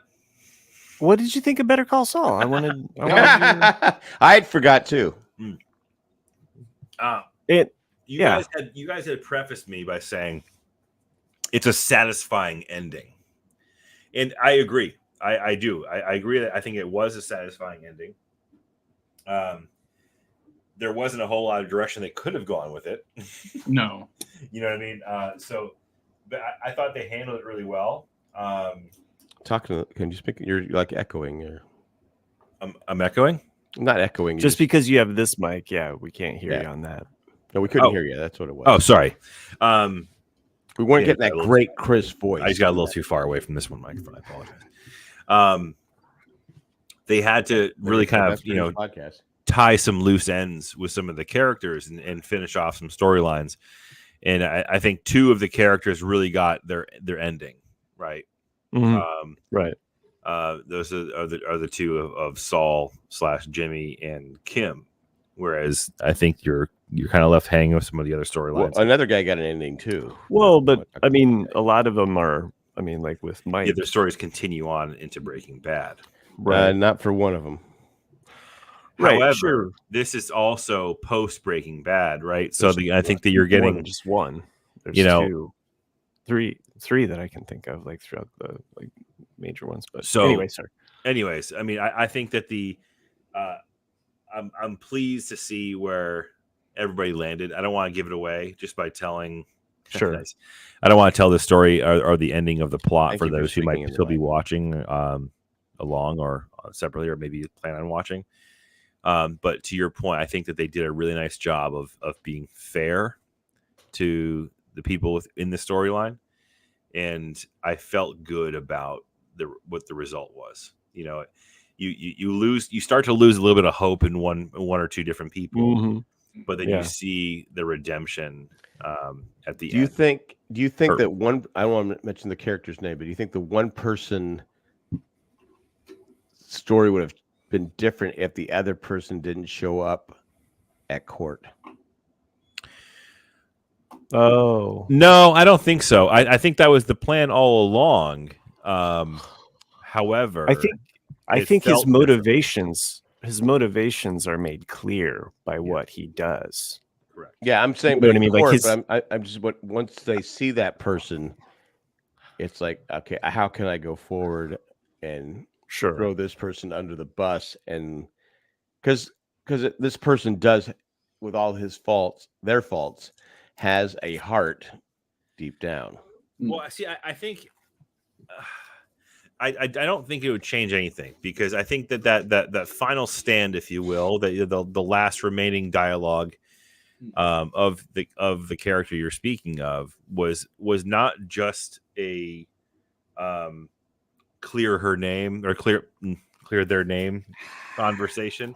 What did you think of Better Call Saul? I wanted I forgot too. You guys had prefaced me by saying it's a satisfying ending, and I agree. I do. I agree that I think it was a satisfying ending. There wasn't a whole lot of direction they could have gone with it. No. You know what I mean? But I thought they handled it really well. Can you speak? You're like echoing. Or... I'm echoing. I'm not echoing. Just because you have this mic, we can't hear you on that. No, we couldn't hear you. That's what it was. Oh, sorry. We weren't getting that great crisp voice. I just got a little too far away from this one microphone. I apologize. They had to really kind of, podcast. Tie some loose ends with some of the characters and finish off some storylines. And I think two of the characters really got their ending right. Mm-hmm. Right. Those are the two of Saul / Jimmy and Kim. Whereas I think you're kind of left hanging with some of the other storylines. Well, another guy got an ending too. Well, but I mean, a lot of them are. I mean, like with Mike, their stories continue on into Breaking Bad. Right. Not for one of them. Right. However, sure. This is also post Breaking Bad, right? So I think that you're getting just one. There's two, three that I can think of, like throughout the major ones. But anyways, I mean, I think that I'm pleased to see where everybody landed. I don't want to give it away just by telling. Sure. Nice. I don't want to tell the story or the ending of the plot for those who might still be watching along or separately, or maybe plan on watching. But to your point, I think that they did a really nice job of being fair to the people in the storyline, and I felt good about what the result was. You start to lose a little bit of hope in one or two different people, but then you see the redemption at the end. Do you think that one? I don't want to mention the character's name, but do you think the one person story would have been different if the other person didn't show up at court? Oh no, I don't think so. I think that was the plan all along. However, I think his motivations are made clear by what he does. Correct. Yeah, I'm saying, you know what I mean? Court, but I'm just once they see that person, it's like, okay, how can I go forward and throw this person under the bus? And because this person does, with all his faults, their faults, has a heart deep down. Well, see, I think I don't think it would change anything, because I think that final stand, if you will, the last remaining dialogue of the character you're speaking of was not just a clear her name or clear their name conversation,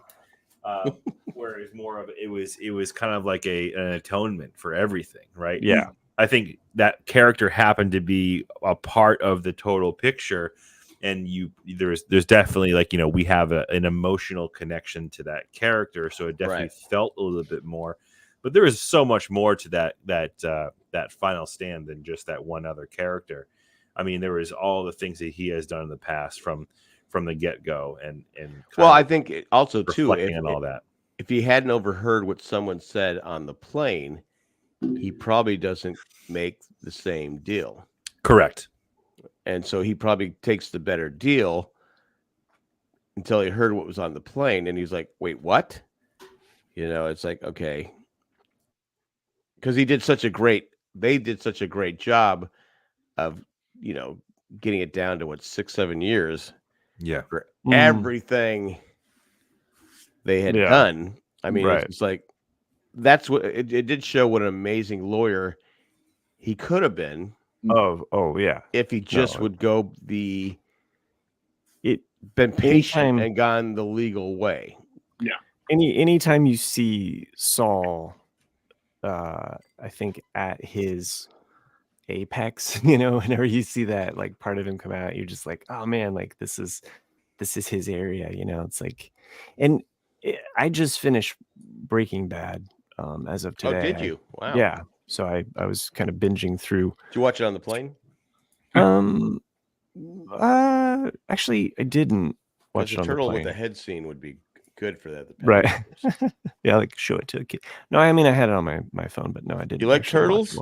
where it's more of it was kind of like an atonement for everything, right? Yeah, I think that character happened to be a part of the total picture, and there's definitely, like, we have an emotional connection to that character, so it definitely felt a little bit more. But there is so much more to that final stand than just that one other character. I mean, there was all the things that he has done in the past from the get-go, and I think also too, if he hadn't overheard what someone said on the plane, he probably doesn't make the same deal. Correct. And so he probably takes the better deal until he heard what was on the plane, and he's like, wait, what? It's like, okay. Because they did such a great job of, getting it down to 6-7 years. Yeah. For everything they had done. I mean, it's like, that's what it did show, what an amazing lawyer he could have been. Oh yeah. If he just would go been patient and gone the legal way. Yeah. Anytime you see Saul, I think at his apex, whenever you see that like part of him come out, you're just like, oh man, like this is his area. It's like, and I just finished Breaking Bad as of today. Oh, did you? Wow. Yeah. So I was kind of binging through. Did you watch it on the plane? Actually, I didn't watch it The on the turtle with plane. the head scene would be good for that. Right. Yeah, like show it to a kid. No, I mean I had it on my phone, but no, I didn't. You like actually watch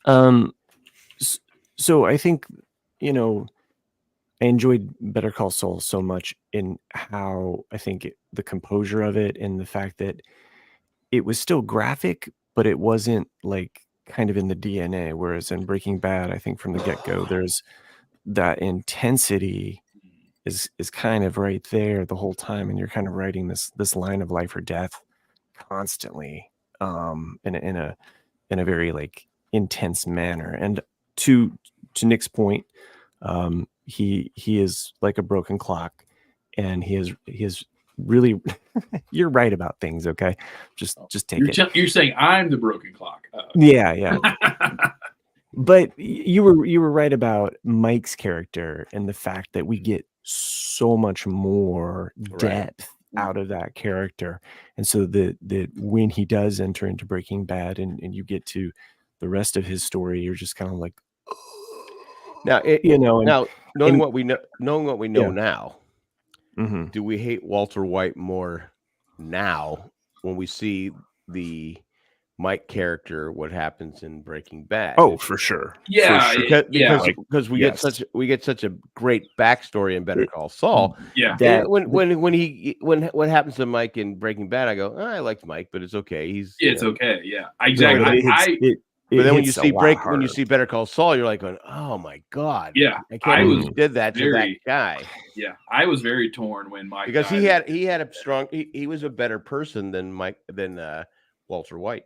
turtles? So I think, you know, I enjoyed Better Call Saul so much in how I think the composure of it and the fact that it was still graphic, but it wasn't like kind of in the DNA. Whereas in Breaking Bad, I think from the get-go, there's that intensity is kind of right there the whole time, and you're kind of writing this line of life or death constantly, in a very like intense manner. And to Nick's point, he is like a broken clock, and he is really you're right about things. Okay, just take it. You're saying I'm the broken clock. Yeah. But you were right about Mike's character and the fact that we get so much more depth out of that character. And so that when he does enter into Breaking Bad and you get to the rest of his story, you're just kind of like, now, knowing what we know now, do we hate Walter White more now when we see the Mike character, what happens in Breaking Bad? Oh, for sure. Yeah, because we get such a great backstory in Better Call Saul. Yeah, that when what happens to Mike in Breaking Bad, I go, I liked Mike, but it's okay. It's okay. Yeah, exactly. But then when you see Better Call Saul, you're like going, oh my god, yeah, I can't believe he did that to that guy. Yeah, I was very torn when Mike because died. he had a strong he was a better person than Walter White.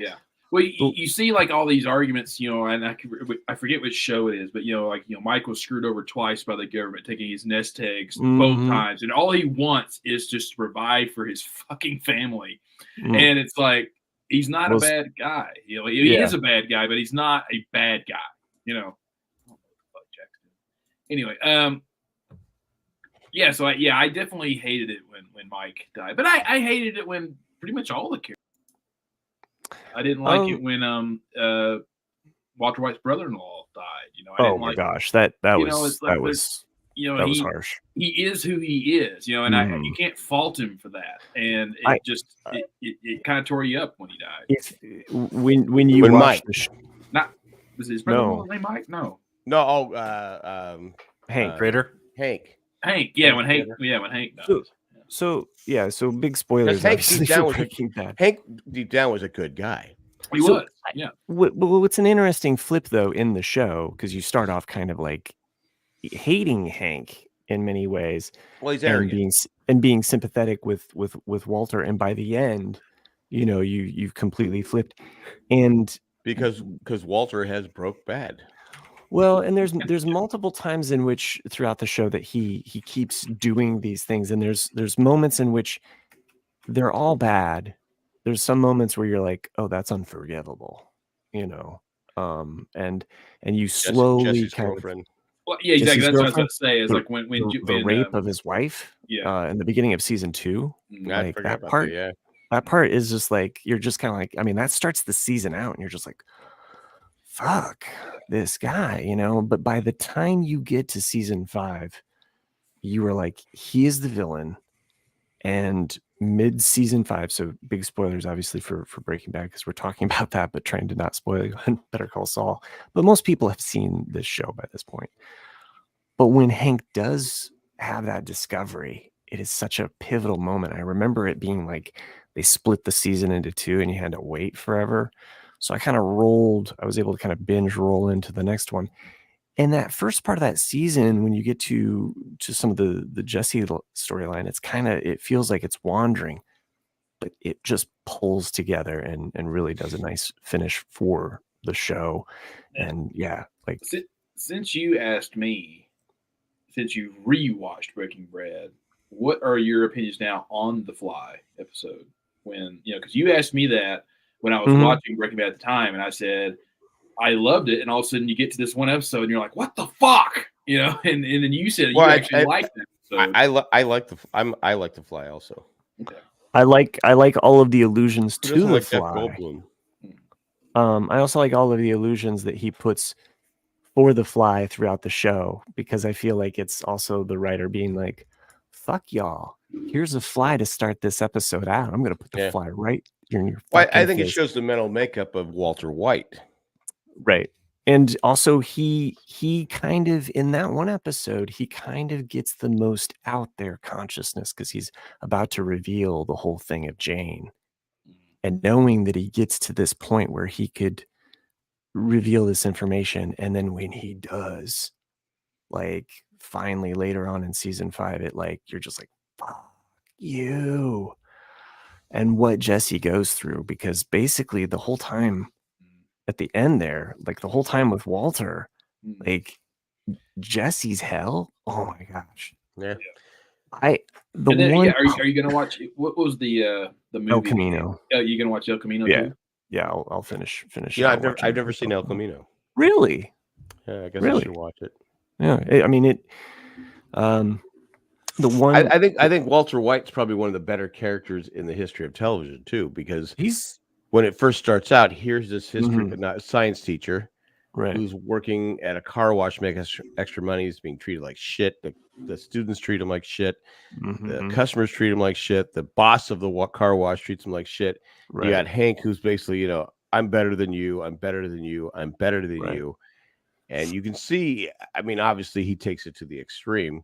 Yeah. Well, you see, like all these arguments, you know, and I forget which show it is, but Mike was screwed over twice by the government, taking his nest eggs both times, and all he wants is just to provide for his fucking family. And it's like he's not a bad guy. You know, he is a bad guy, but he's not a bad guy. You know. Anyway, yeah. So I definitely hated it when Mike died, but I hated it when pretty much all the characters. I didn't like it when Walter White's brother-in-law died. You know, I didn't like gosh, that was harsh. He is who he is, you know, and you can't fault him for that. And it kind of tore you up when he died. When Mike, was his brother-in-law named Mike? No, Hank Critter. Hank, yeah, when Hank died. So big spoilers. Hank deep down was a good guy. He was, yeah. What's an interesting flip though in the show, because you start off kind of like hating Hank in many ways. Well, he's arrogant and being sympathetic with Walter, and by the end, you know, you've completely flipped, and because Walter has broke bad. Well, and there's multiple times in which throughout the show that he keeps doing these things, and there's moments in which they're all bad. There's some moments where you're like, oh, that's unforgivable, you know, and you slowly Jesse's girlfriend. Well, yeah, exactly. That's what I was going to say. Is like when the rape of his wife, in the beginning of season 2, like that part. That part is just like, you're just kind of like, I mean, that starts the season out, and you're just like, fuck this guy, you know. But by the time you get to season 5, you were like, he is the villain. And mid season 5, so big spoilers obviously for Breaking Bad, because we're talking about that, but trying to not spoil Better Call Saul. But most people have seen this show by this point. But when Hank does have that discovery, it is such a pivotal moment. I remember it being like they split the season into 2 and you had to wait forever. So I was able to kind of binge roll into the next one. And that first part of that season, when you get to some of the Jesse storyline, it feels like it's wandering, but it just pulls together and really does a nice finish for the show. And like since you asked me, since you rewatched Breaking Bad, what are your opinions now on the Fly episode? When, you know, because you asked me that when I was watching Breaking Bad at the time, and I said I loved it, and all of a sudden you get to this one episode and you're like, what the fuck, you know? And then you said you actually liked it. So. I like the Fly also. Okay. I like all of the allusions to the Fly. Goldblum? I also like all of the allusions that he puts for the fly throughout the show, because I feel like it's also the writer being like, fuck y'all, here's a fly to start this episode out. I'm gonna put the fly right in your Well, fucking I think face. it shows the mental makeup of Walter White. Right. And also he kind of, in that one episode, he kind of gets the most out there consciousness, because he's about to reveal the whole thing of Jane, and knowing that he gets to this point where he could reveal this information. And then when he does, like, finally later on in season 5, it, like, you're just like, fuck you. And what Jesse goes through, because basically the whole time at the end there, like the whole time with Walter, like Jesse's hell. Oh my gosh. Yeah. Are you gonna watch, what was the movie El Camino? Oh, you gonna watch El Camino Yeah. too? Yeah, I'll finish. Yeah, I've never seen El Camino. Really? Yeah, I guess I should watch it. Yeah, I mean it. The one I think Walter White's probably one of the better characters in the history of television too, because he's, when it first starts out, here's this science teacher, right, who's working at a car wash, making extra money. He's being treated like shit. The students treat him like shit. The customers treat him like shit. The boss of the car wash treats him like shit. Right. You got Hank, who's basically, I'm better than you. I'm better than you. I'm better than you. And you can see, I mean, obviously he takes it to the extreme,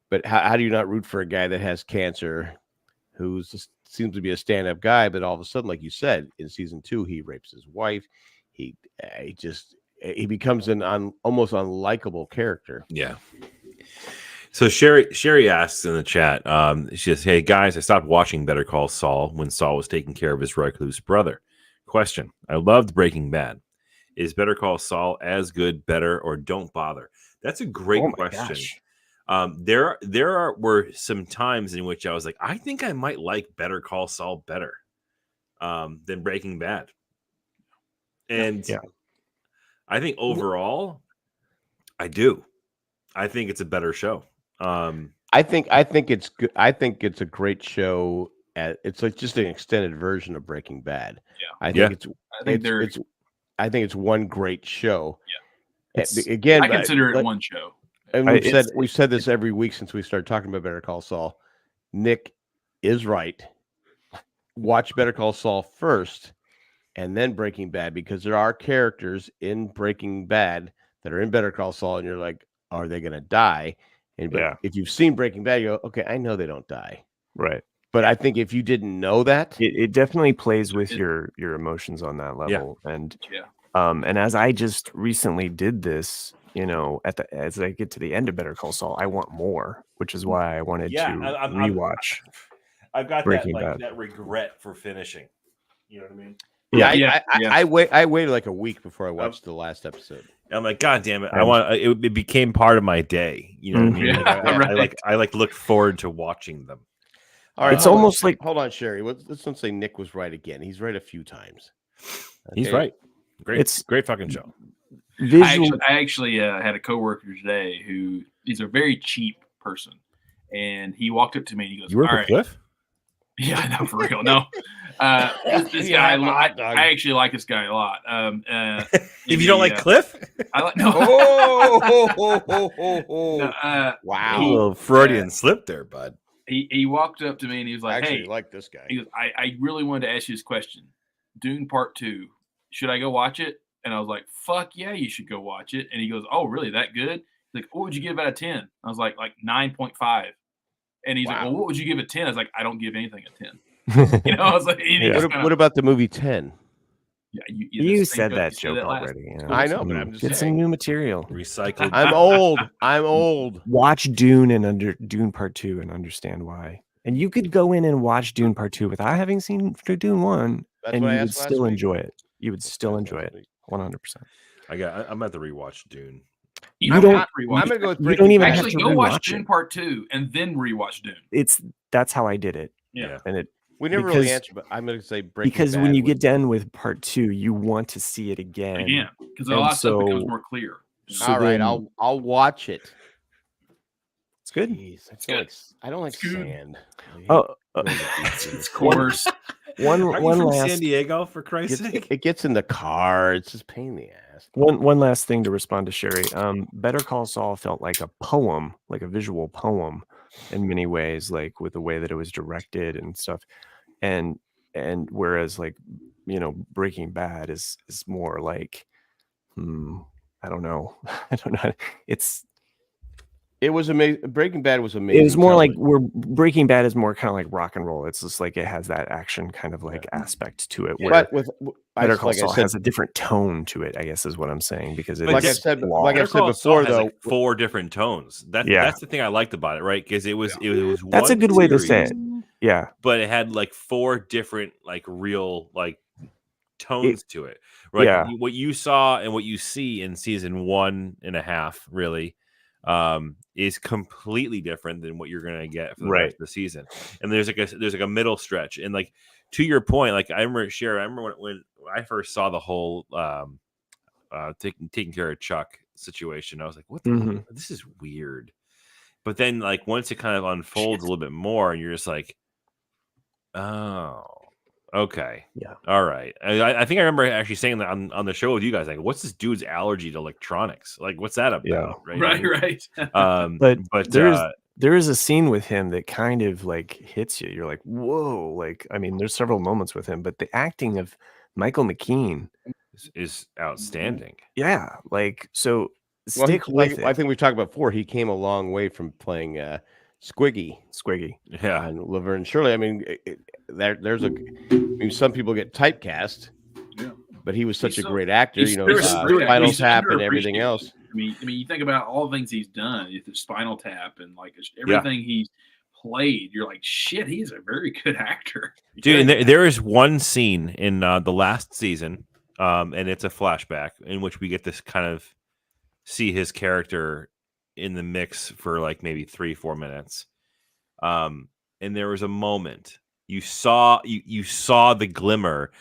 but how do you not root for a guy that has cancer, who seems to be a stand-up guy, but all of a sudden, like you said, in season 2, he rapes his wife. He becomes an almost unlikable character. Yeah. So Sherry asks in the chat, she says, "Hey guys, I stopped watching Better Call Saul when Saul was taking care of his recluse brother. Question: I loved Breaking Bad. Is Better Call Saul as good, better, or don't bother?" That's a great question. There were some times in which I was like, I think I might like Better Call Saul better than Breaking Bad. And I think overall, I do. I think it's a better show. I think it's good. I think it's a great show. It's like just an extended version of Breaking Bad. Yeah. I think it's one great show. Yeah. Again, I consider it one show. And we've said this every week since we started talking about Better Call Saul. Nick is right. Watch Better Call Saul first, and then Breaking Bad, because there are characters in Breaking Bad that are in Better Call Saul, and you're like, are they going to die? And if you've seen Breaking Bad, you go, okay, I know they don't die. Right. But I think if you didn't know that, it definitely plays with your emotions on that level. Yeah. And as I just recently did this, as I get to the end of Better Call Saul, I want more, which is why I wanted to rewatch. I've got Breaking Bad. that regret for finishing. You know what I mean? Yeah. I waited like a week before I watched the last episode. I'm like, God damn it! It became part of my day. You know what I mean? I look forward to watching them. All right, it's almost like, hold on, Sherry. Let's not say Nick was right again. He's right a few times. Okay? He's right. Great fucking show. I actually had a coworker today who he's a very cheap person, and he walked up to me and he goes, "You work with Cliff?" Yeah, no, for real, no. This guy, I actually like this guy a lot. If you don't like Cliff, I like no. Wow, a little Freudian slip there, bud. He walked up to me and he was like, "Hey, I like this guy." He goes, I really wanted to ask you this question. Dune Part 2. Should I go watch it? And I was like, fuck yeah, you should go watch it. And he goes, oh, really? That good? He's like, what would you give out of 10? I was like 9.5. And he's like, well, what would you give it 10? I was like, I don't give anything a 10. I was like, what about the movie 10? Yeah, you said that joke already. I know, but I'm just get some new material. Recycled. I'm old. Watch Dune and Dune Part 2 and understand why. And you could go in and watch Dune Part 2 without having seen Dune 1, and you would still enjoy it. You would still enjoy it 100%. I'm at the rewatch Dune. You don't have to rewatch. I'm gonna go with you don't even actually have to go watch Dune it. Part 2 and then rewatch Dune. That's how I did it. Yeah. And we never really answered, but I'm gonna say Breaking because Bad when you get done with Part 2, you want to see it again. Because a lot of stuff becomes more clear. All right, I'll watch it. It's good. Jeez, I don't like sand. Oh, of course. One Are you from last San Diego, for Christ's sake? It gets in the car. It's just pain in the ass. one last thing to respond to Sherry. Better Call Saul felt like a poem, like a visual poem, in many ways, like with the way that it was directed and stuff. And whereas like Breaking Bad is more like I don't know. I don't know. It was amazing. Breaking Bad was amazing. It was more like television. Breaking Bad is more kind of like rock and roll. It's just like it has that action kind of like aspect to it. Where But with Better Call like Saul I said, has a different tone to it, I guess is what I'm saying, because it like I is said long. Better Call Saul before, has though, like 4 different tones. Yeah. That's the thing I liked about it, right? Because it was That's a one good way to say series, it. Yeah. but it had like 4 different like real like tones to it. Right? Yeah. What you saw and what you see in season 1.5 really is completely different than what you're gonna get for the rest of the season. And there's like a middle stretch. And like to your point, like I remember when I first saw the whole taking care of Chuck situation, I was like, what the this is weird. But then like once it kind of unfolds a little bit more, and you're just like, oh, okay. Yeah. All right. I think I remember actually saying that on the show with you guys, like, what's this dude's allergy to electronics? Like, what's that about? Yeah. Right. But there is a scene with him that kind of like hits you. You're like, whoa. Like, I mean, there's several moments with him, but the acting of Michael McKean is outstanding. Yeah. Like, so well, stick with it. I think we've talked about before. He came a long way from playing Squiggy. Yeah. And Laverne and Shirley. I mean, some people get typecast. Yeah. But he was such a great actor. Spinal Tap and everything else. I mean, you think about all the things he's done. The Spinal Tap and like everything he's played. You're like, shit, he's a very good actor, dude. And there is one scene in the last season, and it's a flashback in which we get this kind of see his character in the mix for like maybe 3-4 minutes. And there was a moment you saw the glimmer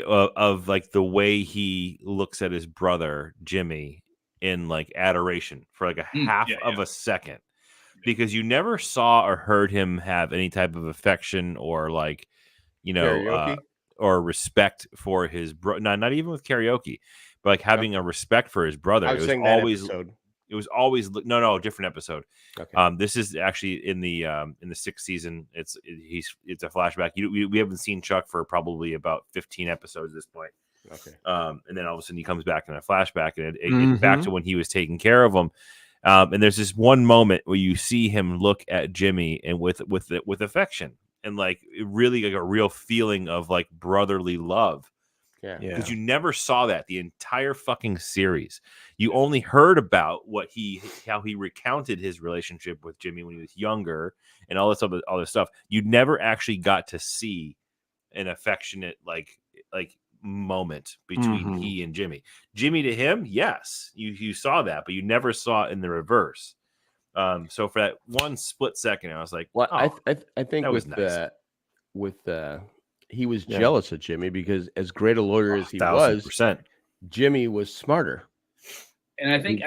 of like the way he looks at his brother Jimmy in like adoration for like a half of a second, because you never saw or heard him have any type of affection or like or respect for his brother. Not even with Karaoke, but like having a respect for his brother. It was always no different episode. Okay. This is actually in the 6th season. It's a flashback. We haven't seen Chuck for probably about 15 episodes at this point. Okay. And then all of a sudden he comes back in a flashback, and it's back to when he was taking care of him. And there's this one moment where you see him look at Jimmy and with affection and like really like a real feeling of like brotherly love. Yeah, because you never saw that the entire fucking series. You only heard about how he recounted his relationship with Jimmy when he was younger and all this other stuff. You never actually got to see an affectionate like moment between he and Jimmy. Jimmy to him, yes, you saw that, but you never saw it in the reverse. So for that one split second, I was like, well, I think he was jealous of Jimmy because as great a lawyer as he 1,000%. was, Jimmy was smarter. And I think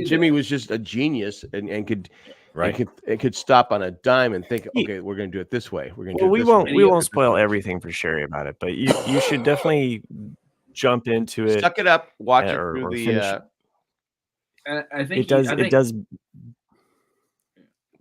Jimmy was just a genius and could stop on a dime and think, okay, we're going to do it this way. We're going to do it this way. We won't spoil everything for Sherry about it, but you should definitely jump into it. Suck it up, watch it through the. I think it does.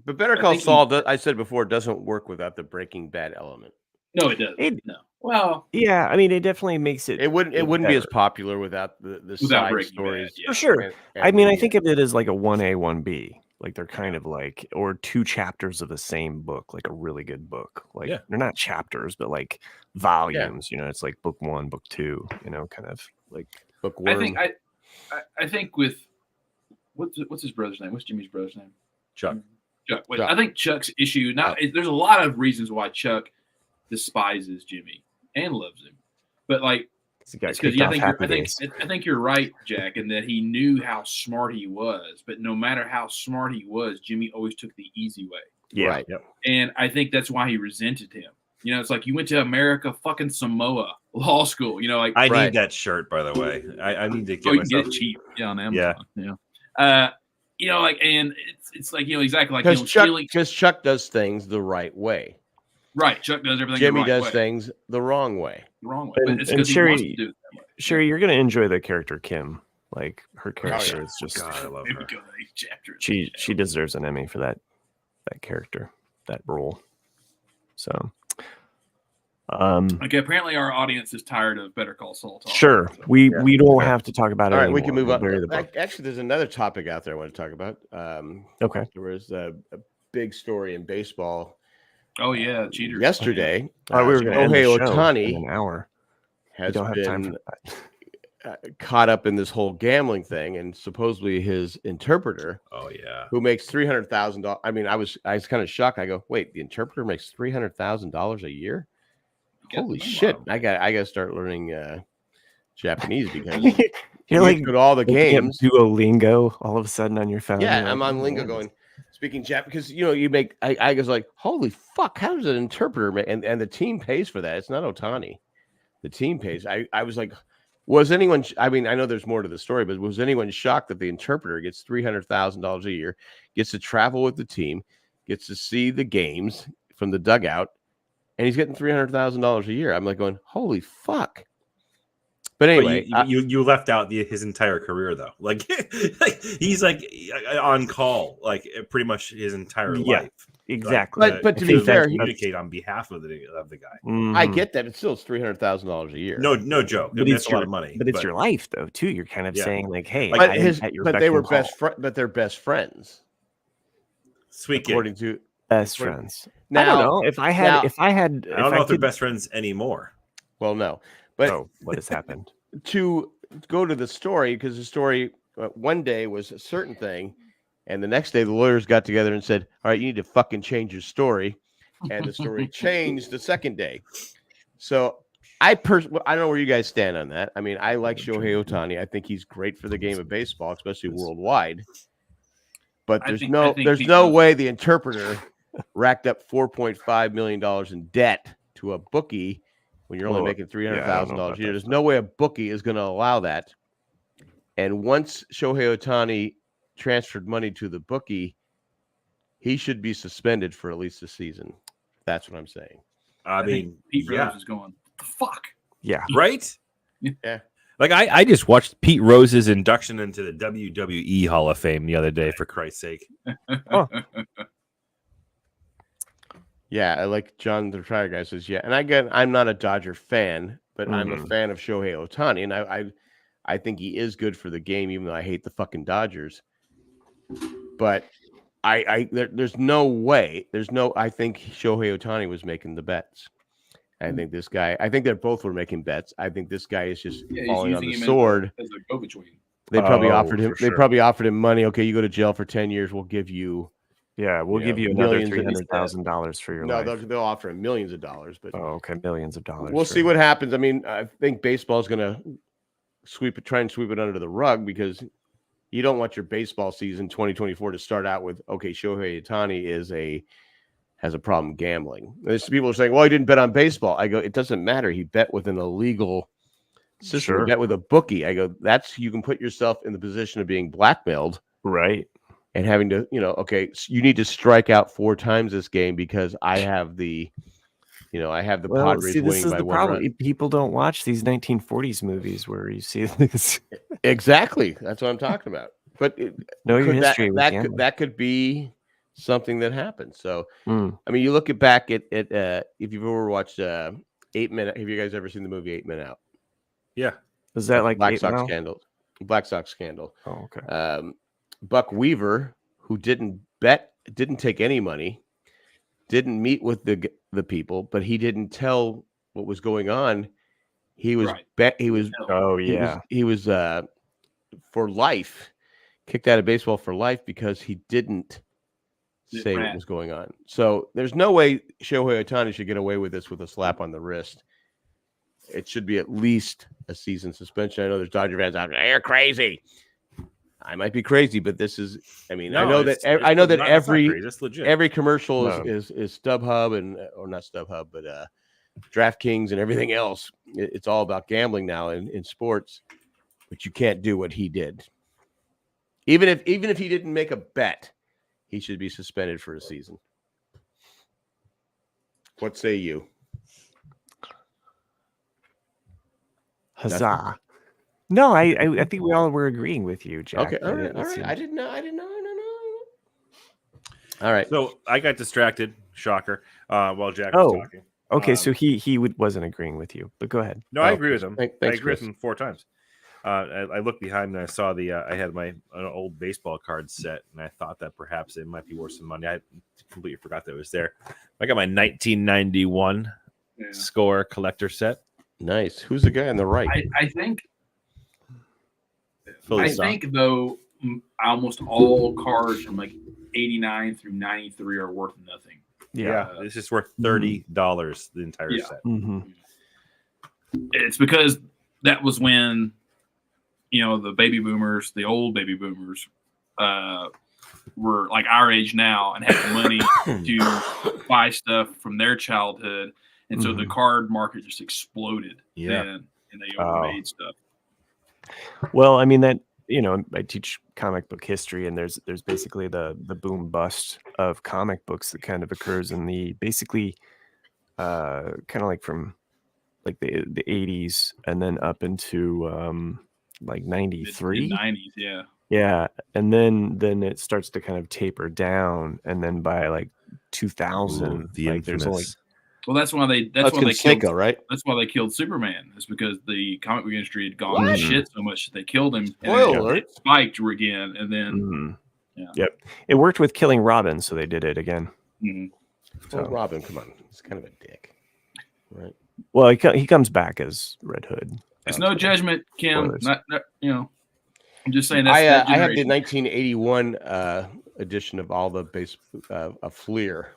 But Better Call Saul, I said before, doesn't work without the Breaking Bad element. No, it doesn't. No. Well, yeah, I mean, it definitely makes it. It wouldn't be as popular without the side stories. For sure. I mean, I think of it as like a 1A, 1B. Like they're kind of like, or 2 chapters of the same book, like a really good book. Like they're not chapters, but like volumes. Yeah. It's like book 1, book 2. Kind of like bookworm. I think with what's his brother's name? What's Jimmy's brother's name? Chuck. Chuck. I think Chuck's issue there's a lot of reasons why Chuck despises Jimmy and loves him, but like because I think you're right, Jack, in that he knew how smart he was, but no matter how smart he was, Jimmy always took the easy way. Yeah. Right. Yep. And I think that's why he resented him. It's like you went to America, fucking Samoa law school. I need that shirt, by the way. I need to get you can get it cheap. Yeah, on Amazon. Yeah. And it's like exactly like because Chuck does things the right way. Right. Chuck does everything Jimmy the right does way. things the wrong way. The wrong way. And- But it's and because he Sherry- wants to do it that way. Sherry, you're gonna enjoy the character Kim. Like her character yeah. is just God, I love Maybe her. go to each chapter. she deserves an Emmy for that character, that role. So Okay, apparently our audience is tired of Better Call Saul talk. sure, So- we don't Okay. have to talk about it All right, anymore. we can move We'll on. bury the book. Actually, there's another topic out there I want to talk about. Okay. There was a big story in baseball Oh yeah, cheaters. yesterday. Oh, we were going to end the Shohei show Ohtani in an hour. We has don't have time been for that. caught up in this whole gambling thing, and supposedly his interpreter, Oh yeah. who makes $300,000. I mean, I was kind of shocked. I go, wait, the interpreter makes $300,000 a year? Got Holy the shit! Wow. I got to start learning Japanese because You're you like go to all the looking at games. Duolingo all of a sudden on your phone. Yeah, You're I'm like, on "Oh, Lingo man, going speaking Japanese because you make. I was like, holy fuck! How does an interpreter make? And the team pays for that. It's not Otani. The team pays. I was like, was anyone? I mean, I know there's more to the story, but was anyone shocked that the interpreter gets $300,000 a year, gets to travel with the team, gets to see the games from the dugout, and he's getting $300,000 a year? I'm like going, holy fuck! But anyway, But you left out his entire career though. Like, he's like on call, like pretty much his entire Yeah, life. exactly. But to be fair, he- communicate on behalf of the guy. I Mhm. get that it's still $300,000 a year. No joke. But That's it's a lot of money. But it's your life though too. You're kind of Yeah. saying like, hey, But I'm at your but they were beck and call. but they're best friends, sweet kid. according to best Wait, friends. now. I don't know if I had now- I don't know if they're could- best friends anymore. Well, no, but Oh, what has happened? to go to the story, because the story one day was a certain thing, and the next day the lawyers got together and said, "All right, you need to fucking change your story," and the story changed the second day. So I don't know where you guys stand on that. I mean, I like Shohei Ohtani. I think he's great for the game of baseball, especially worldwide. But I there's think no Pete no knows. way the interpreter racked up $4.5 million in debt to a bookie when you're only Well, making yeah, I don't know $300,000 a about year. that There's stuff. no way a bookie is going to allow that. And once Shohei Ohtani transferred money to the bookie, he should be suspended for at least a season. That's what I'm saying. I think mean, Pete yeah, Rose is going, the fuck? Yeah. right? Yeah. Like I just watched Pete Rose's induction into the WWE Hall of Fame the other day, for Christ's sake. Yeah, I like John the Tire Guy says, yeah. And again, I'm not a Dodger fan, but I'm a fan of Shohei Ohtani, and I think he is good for the game, even though I hate the fucking Dodgers. But there's no way, I think Shohei Ohtani was making the bets. I think this guy, I think they both were making bets. I think this guy is just Yeah, he's falling on using the him sword. as a go-between. They probably Oh, offered him. for They sure. probably offered him money. Okay, you go to jail for 10 years. We'll give you. Yeah, we'll You give know, you another millions of- $300,000 for your No, life. they'll offer him millions of dollars. But Oh, okay, millions of dollars. we'll for- see what happens. I mean, I think baseball is going to try and sweep it under the rug, because you don't want your baseball season 2024 to start out with, okay, Shohei Ohtani has a problem gambling. There's people are saying, well, he didn't bet on baseball. I go, it doesn't matter. He bet with an illegal system. Sure. He bet with a bookie. I go, you can put yourself in the position of being blackmailed Right. and having to, okay, you need to strike out 4 times this game because I have the Well, Padres see, this winning is by the 1 problem. run. People don't watch these 1940s movies where you see this. Exactly. That's what I'm talking about. But Know your could history with gambling. that could be something that happens. So, Mm. I mean, you look back at if you've ever watched 8 Minute, have you guys ever seen the movie 8 Men Out? Yeah. Is that like Black 8 Sox Mile? scandal? Black Sox scandal. Oh, okay. Buck Weaver, who didn't take any money, didn't meet with the people, but he didn't tell what was going on. He was Right. he was Oh, he yeah. was for life, kicked out of baseball for life because he didn't say what was going on. So there's no way Shohei Ohtani should get away with this with a slap on the wrist. It should be at least a season suspension. I know there's Dodger fans out there. You're crazy. I might be crazy, but this is. I mean, I know that It's legit. every commercial No. is StubHub or not StubHub, but DraftKings and everything else. It's all about gambling now in sports, but you can't do what he did. Even if he didn't make a bet, he should be suspended for a season. What say you? Huzzah! No, I think we all were agreeing with you, Jack. Okay, all right, all right. I didn't know. All right. So I got distracted. Shocker. While Jack was talking. Okay, so he wasn't agreeing with you, but go ahead. No, I agree with him. Thanks, I agree Chris. with him 4 times. I looked behind and I saw I had an old baseball card set, and I thought that perhaps it might be worth some money. I completely forgot that it was there. I got my 1991 score collector set. Nice. Who's the guy on the right? I think Fully I stocked. think though almost all cards from like 89 through 93 are worth nothing. Yeah, it's just worth $30 the entire set. Mm-hmm. It's because that was when the baby boomers, the old baby boomers, were like our age now and had the money to buy stuff from their childhood, and so the card market just exploded. Yeah, then, and they overmade stuff. Well, I mean that I teach comic book history, and there's basically the boom bust of comic books that kind of occurs in the basically kind of like from like the 80s and then up into like 93. 90s, yeah, and then it starts to kind of taper down, and then by like 2000, the like there's only well, that's why they That's killed, right? That's why they killed Superman. It's because the comic book industry had gone to shit so much that they killed him. And Spoiler. it spiked again, and then Yep, it worked with killing Robin, so they did it again. So Robin, come on, he's kind of a dick, right? Well, he comes back as Red Hood. It's no judgment, Kim. Spoilers. Not I'm just saying that's I that have the generation. 1981 edition of all the base of Fleer.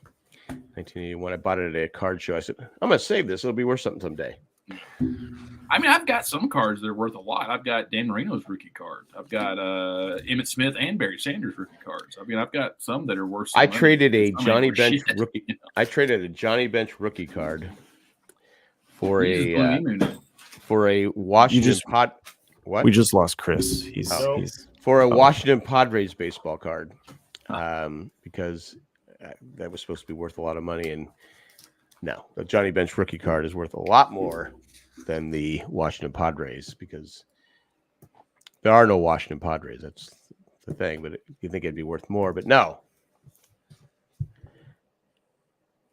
1981. I bought it at a card show. I said, I'm gonna save this. It'll be worth something someday. I mean, I've got some cards that are worth a lot. I've got Dan Marino's rookie cards. I've got Emmitt Smith and Barry Sanders rookie cards. I mean, I've got some that are worth. I traded a Some Johnny ain't worth Bench shit, rookie. you know? I traded a Johnny Bench rookie card for You just blew me now. a Washington just- Pod. What? We just lost Chris. He's For a Washington Padres baseball card, because that was supposed to be worth a lot of money, and no, the Johnny Bench rookie card is worth a lot more than the Washington Padres, because there are no Washington Padres. That's the thing, but you think it'd be worth more, but no.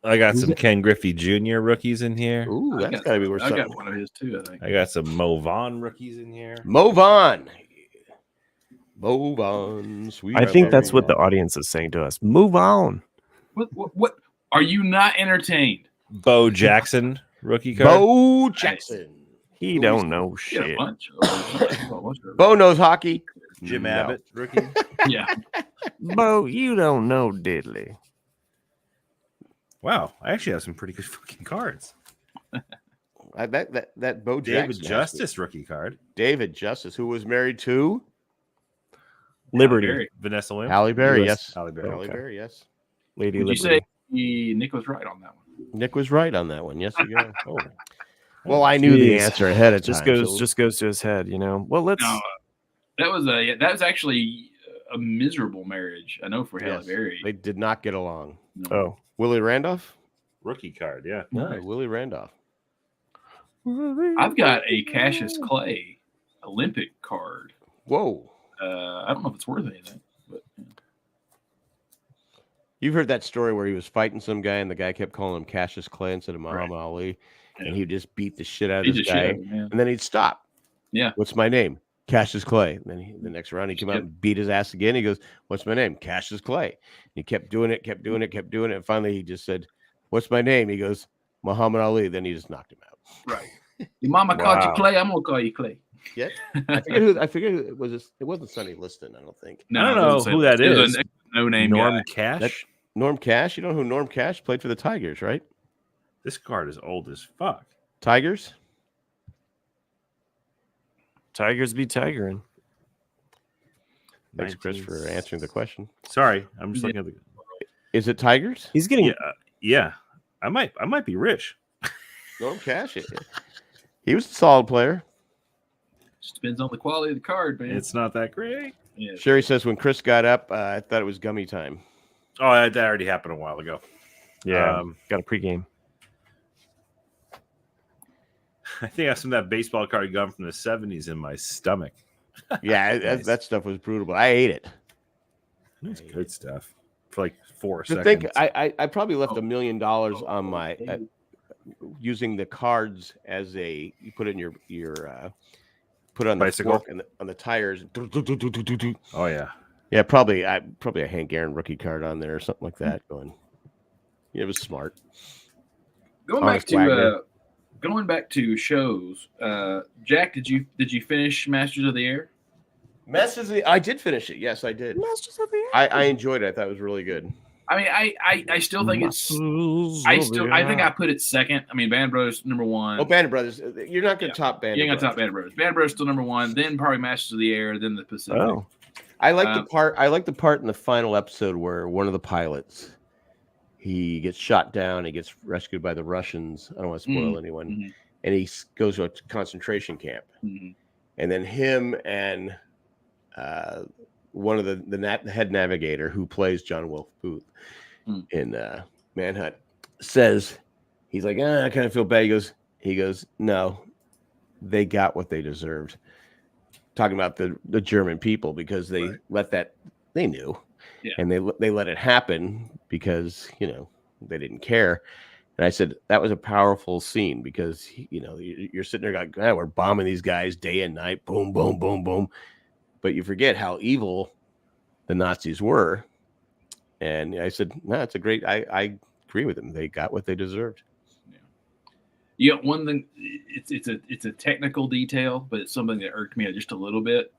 I got some Ken Griffey Jr. rookies in here. Ooh, that's got to be worth I something. got one of his too, I think. I got some Mo Vaughn rookies in here. Mo Vaughn, sweet. I think that's what the audience is saying to us. Move on. What? Are you not entertained? Bo Jackson rookie card. Bo Jackson. He don't know Get a shit. bunch. Bo knows hockey. Jim No. Abbott rookie. Yeah. Bo, you don't know diddly. Wow, I actually have some pretty good fucking cards. That Bo David Jackson. Justice rookie card. David Justice, who was married to Liberty. Berry. Vanessa Williams. Halle Berry. Yes. Yes. Halle Berry. Halle Okay. Berry. Yes. Lady Would you Liberty. say Nick was right on that one? Nick was right on that one. Yes, you go. Oh. Well, I knew the Jeez. answer ahead of time. Just goes to his head, you know. Well, let's. No, that was actually a miserable marriage. I know for Halle Yes, Berry. they did not get along. No. Oh, Willie Randolph. Rookie card, yeah. No, Willie Randolph. I've got a Cassius Clay Olympic card. Whoa. I don't know if it's worth anything, but You've heard that story where he was fighting some guy and the guy kept calling him Cassius Clay instead of Muhammad Right. Ali, Yeah. and he would just beat the shit out of Beat this the shit guy, out of him, yeah. and then he'd stop. Yeah. What's my name? Cassius Clay. And then the next round he came out Yep. and beat his ass again. He goes, "What's my name?" Cassius Clay. And he kept doing it, and finally he just said, "What's my name?" He goes, "Muhammad Ali." Then he just knocked him out. right. Your mama called you Wow. Clay. I'm gonna call you Clay. Yeah. I forget who it was. It wasn't Sonny Liston, I don't think. No, I don't it know doesn't say who that it was is. a no-name Norm guy. Cash. That- Norm Cash. You know who Norm Cash played for the Tigers, right? This card is old as fuck. Tigers. Tigers be tigerin'. Thanks, Chris, for answering the question. Sorry, I'm just looking at the. Is it Tigers? He's getting. Yeah. I might be rich. Norm Cash. He was a solid player. Just depends on the quality of the card, man. It's not that great. Yeah. Sherry says when Chris got up, I thought it was gummy time. Oh, that already happened a while ago. Yeah, got a pregame. I think I have some of that baseball card gum from the 70s in my stomach. Yeah, Nice. that stuff was brutal, but I ate it. It's good stuff for like 4 To seconds. think, I probably left $1 million on my using the cards as you put it in your put it on the Bicycle? fork and on the tires. Oh yeah. Yeah, probably a Hank Aaron rookie card on there or something like that. It was smart. Going back to shows. Jack, did you finish Masters of the Air? I did finish it. Yes, I did. Masters of the Air. I enjoyed it. I thought it was really good. I mean, I still think I think I put it second. I mean, Band of Brothers number one. Oh, Band of Brothers. You're not going to top Band of Brothers. You're going to top Band of Brothers. Band of Brothers still number one. Then probably Masters of the Air. Then the Pacific. Oh, I like the part. I like the part in the final episode where one of the pilots, he gets shot down. He gets rescued by the Russians. I don't want to spoil anyone. Mm-hmm. And he goes to a concentration camp. Mm-hmm. And then him and one of the head navigator who plays John Wilkes Booth in Manhunt says, he's like, I kind of feel bad. He goes, no, they got what they deserved. Talking about the German people, because they they knew, and they let it happen because they didn't care. And I said that was a powerful scene because you're sitting there going, we're bombing these guys day and night, boom, boom, boom, boom, but you forget how evil the Nazis were. And I said, no, it's a great. I agree with them. They got what they deserved. Yeah, one thing, it's a technical detail, but it's something that irked me just a little bit.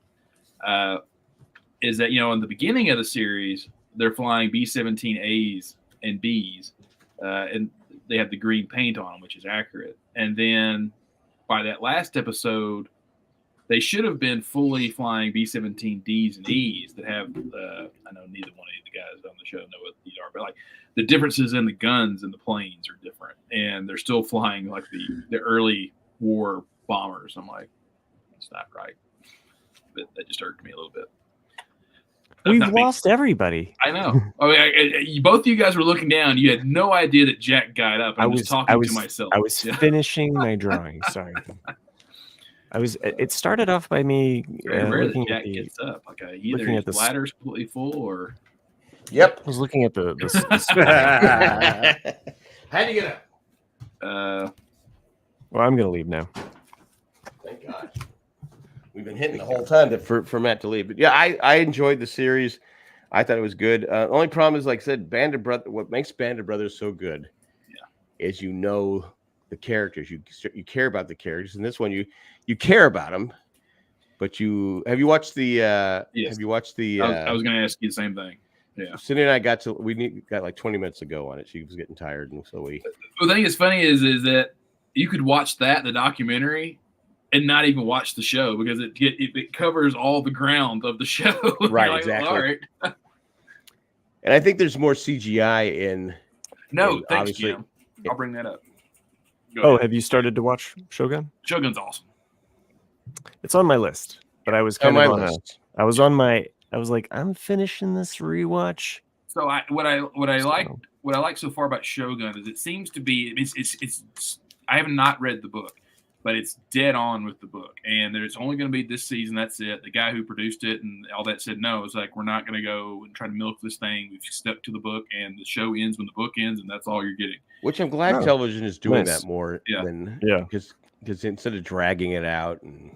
Is that in the beginning of the series, they're flying B-17As and Bs, and they have the green paint on them, which is accurate. And then by that last episode, they should have been fully flying B-17Ds and Es that have. I know neither one of the guys on the show know what these are, but like the differences in the guns and the planes are different, and they're still flying like the early war bombers. I'm like, it's not right. But that just irked me a little bit. We've lost everybody. I know. Both of you guys were looking down. You had no idea that Jack got up. I was talking to myself. I was finishing my drawing. Sorry. It started off by me looking Jack at the, gets up. Like either his bladder's completely full or. Yep. I was looking at the How'd you get up? Well, I'm gonna leave now. Thank God. We've been hitting the whole time for Matt to leave. But yeah, I enjoyed the series. I thought it was good. The only problem is, like I said, Band of Brothers. What makes Band of Brothers so good is the characters. You care about the characters. And this one, you care about them, but have you watched the? Yes. Have you watched the? I was going to ask you the same thing. Yeah. Cindy and I got like 20 minutes to go on it. She was getting tired, and so we. The thing that's funny is that you could watch the documentary, and not even watch the show because it covers all the ground of the show. Right, like, exactly. All right. And I think there's more CGI in. No, thanks, Jim. I'll bring that up. Have you started to watch Shogun? Shogun's awesome. It's on my list, but I was I was like, I'm finishing this rewatch. So what I like so far about Shogun is it seems to be it's I have not read the book, but it's dead on with the book, and there's only going to be this season. That's it. The guy who produced it and all that said no. It's like, we're not going to go and try to milk this thing. We've stuck to the book, and the show ends when the book ends, and that's all you're getting. Which I'm glad television is doing that more than because instead of dragging it out and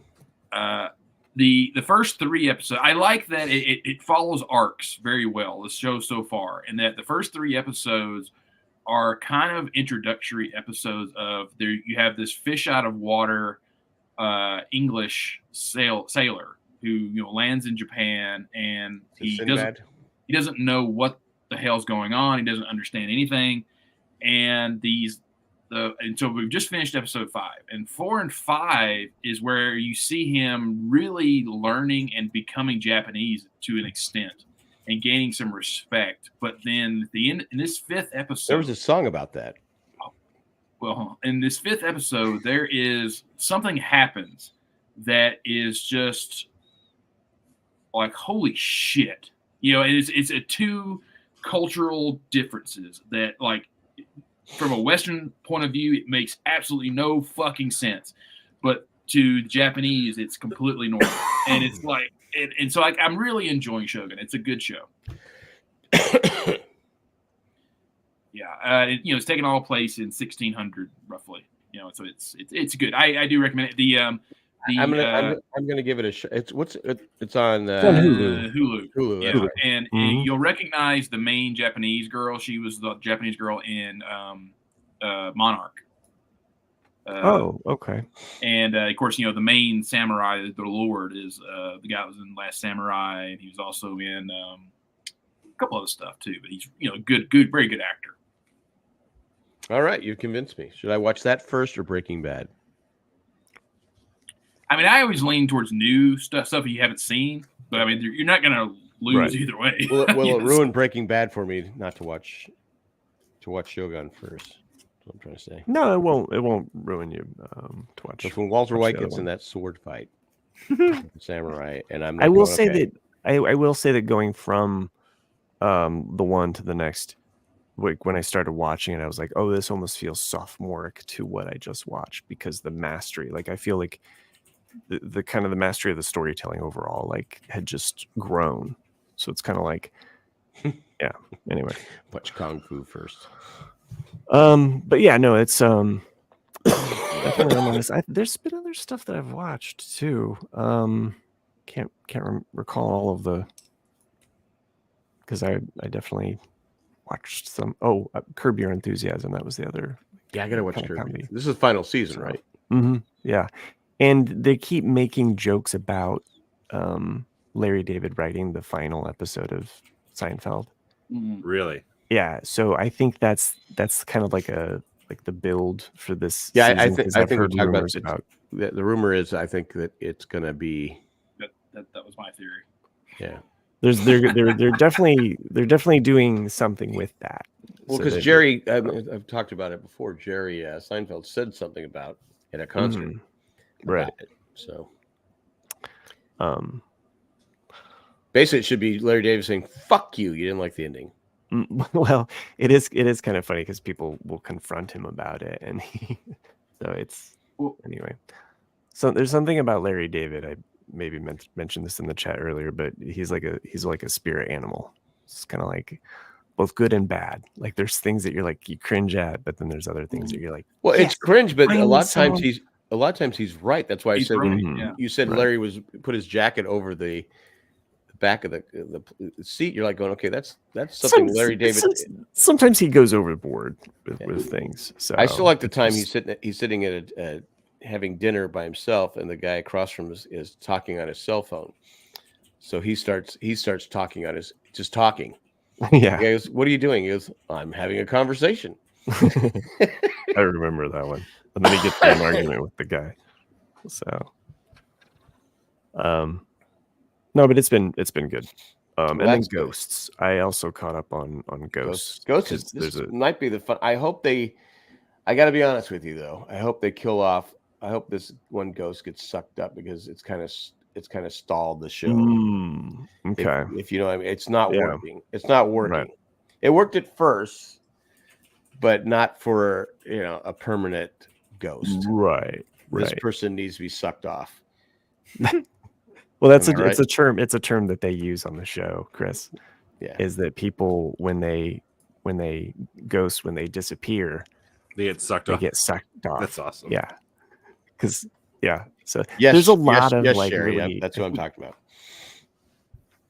the first 3 episodes, I like that it follows arcs very well. The show so far, and that the first 3 episodes are kind of introductory episodes of there. You have this fish out of water English sailor who lands in Japan, and he doesn't know what the hell's going on. He doesn't understand anything, and so we've just finished episode 5, and 4 and 5 is where you see him really learning and becoming Japanese to an extent and gaining some respect. But then in this 5th episode, there was a song about that. Well, in this 5th episode, there is something happens that is just like, holy shit. It's a 2 cultural differences that, like, from a Western point of view, it makes absolutely no fucking sense. but to Japanese, it's completely normal, and it's like, and so like I'm really enjoying Shogun. It's a good show. Yeah, it's taking all place in 1600 roughly. So it's good. I do recommend it. I'm gonna give it a shot. It's on Hulu. Hulu. Yeah, Hulu. and you'll recognize the main Japanese girl. She was the Japanese girl in Monarch. Okay. And of course, the main samurai, the Lord, is the guy that was in Last Samurai, and he was also in a couple other stuff too. But he's good, very good actor. All right, you convinced me. Should I watch that first or Breaking Bad? I mean, I always lean towards new stuff you haven't seen, but I mean, you're not going to lose either way. Will it ruin Breaking Bad for me not to watch Shogun first? That's what I'm trying to say. No, it won't. It won't ruin you to watch. Because when Walter White gets in that sword fight, samurai, and I will say that going from the one to the next, like when I started watching it, I was like, oh, this almost feels sophomoric to what I just watched, because the mastery, like I feel like the kind of the mastery of the storytelling overall, like had just grown. So it's kind of like, yeah. Anyway, watch Kung Fu first. But yeah, no, it's definitely on this. There's been other stuff that I've watched too. Can't recall all of the, because I definitely watched some. Curb Your Enthusiasm. That was the other. Yeah, I gotta watch Curb. This is the final season, right? Mm-hmm. Yeah, and they keep making jokes about Larry David writing the final episode of Seinfeld. Really? Yeah. So I think that's kind of like the build for this. Yeah, season, I think heard rumors about. The rumor is, I think that it's gonna be. That was my theory. Yeah. They're definitely doing something with that. Well, because Jerry, I've talked about it before. Jerry Seinfeld said something about at a concert, right? So, basically, it should be Larry David saying "fuck you." You didn't like the ending. Well, it is kind of funny because people will confront him about it, and anyway. So there's something about Larry David. I maybe mentioned this in the chat earlier, but he's like a spirit animal. It's kind of like both good and bad. Like there's things that you're like you cringe at, but then there's other things that you're like, well, it's cringe, but a lot of times he's right. That's why I said when you said Larry was put his jacket over the back of the seat, you're like going, okay, that's something Larry David. Sometimes he goes overboard with things. So I still like the time he's sitting at having dinner by himself, and the guy across from him is talking on his cell phone. So he starts talking on his talking. Yeah. He goes, "What are you doing?" He goes, "I'm having a conversation." I remember that one. And then he gets in an argument with the guy. So, no, but it's been good. And then Ghosts. I also caught up on Ghosts. Ghosts might be the fun. I hope I got to be honest with you though. I hope they kill off. I hope this one ghost gets sucked up because it's kind of stalled the show. Okay. If you know what I mean, it's not working. It's not working. Right. It worked at first, but not for a permanent ghost. Right. This person needs to be sucked off. Well, it's a term. It's a term that they use on the show, Chris. Yeah. Is that people when they disappear, they get sucked off. That's awesome. Yeah. Because so yes, there's a lot of like Sherry, really, that's what I'm talking about.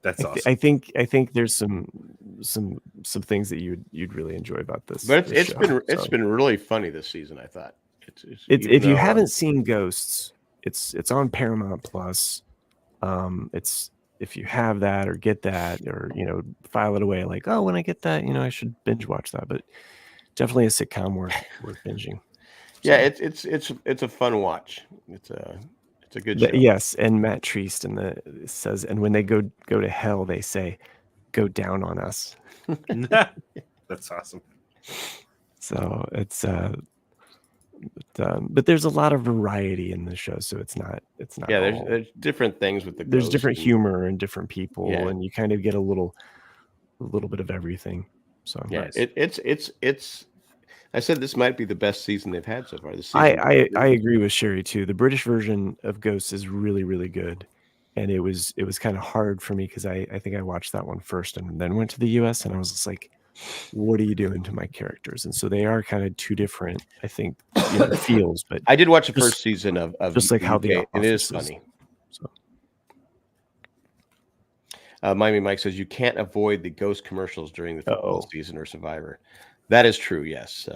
That's awesome. I think there's some things that you'd really enjoy about this. But it's been really funny this season. I thought if you haven't seen Ghosts, it's on Paramount Plus. It's if you have that or get that or file it away like, oh, when I get that, I should binge watch that. But definitely a sitcom worth binging. So, yeah, it's a fun watch. It's a good show. Yes, and Matt Treist says, and when they go to hell, they say, "Go down on us." That's awesome. So it's but there's a lot of variety in the show, so it's not. Yeah, there's different things with there's different humor and different people, and you kind of get a little bit of everything. So yeah, nice. it's I said this might be the best season they've had so far. I agree with Sherry too. The British version of Ghosts is really, really good. And it was kind of hard for me because I think I watched that one first and then went to the US and I was just like, what are you doing to my characters? And so they are kind of two different, I think, feels. But I did watch the first season of just like how the and it is funny. So. Miami Mike says you can't avoid the ghost commercials during the football season or Survivor. That is true, yes.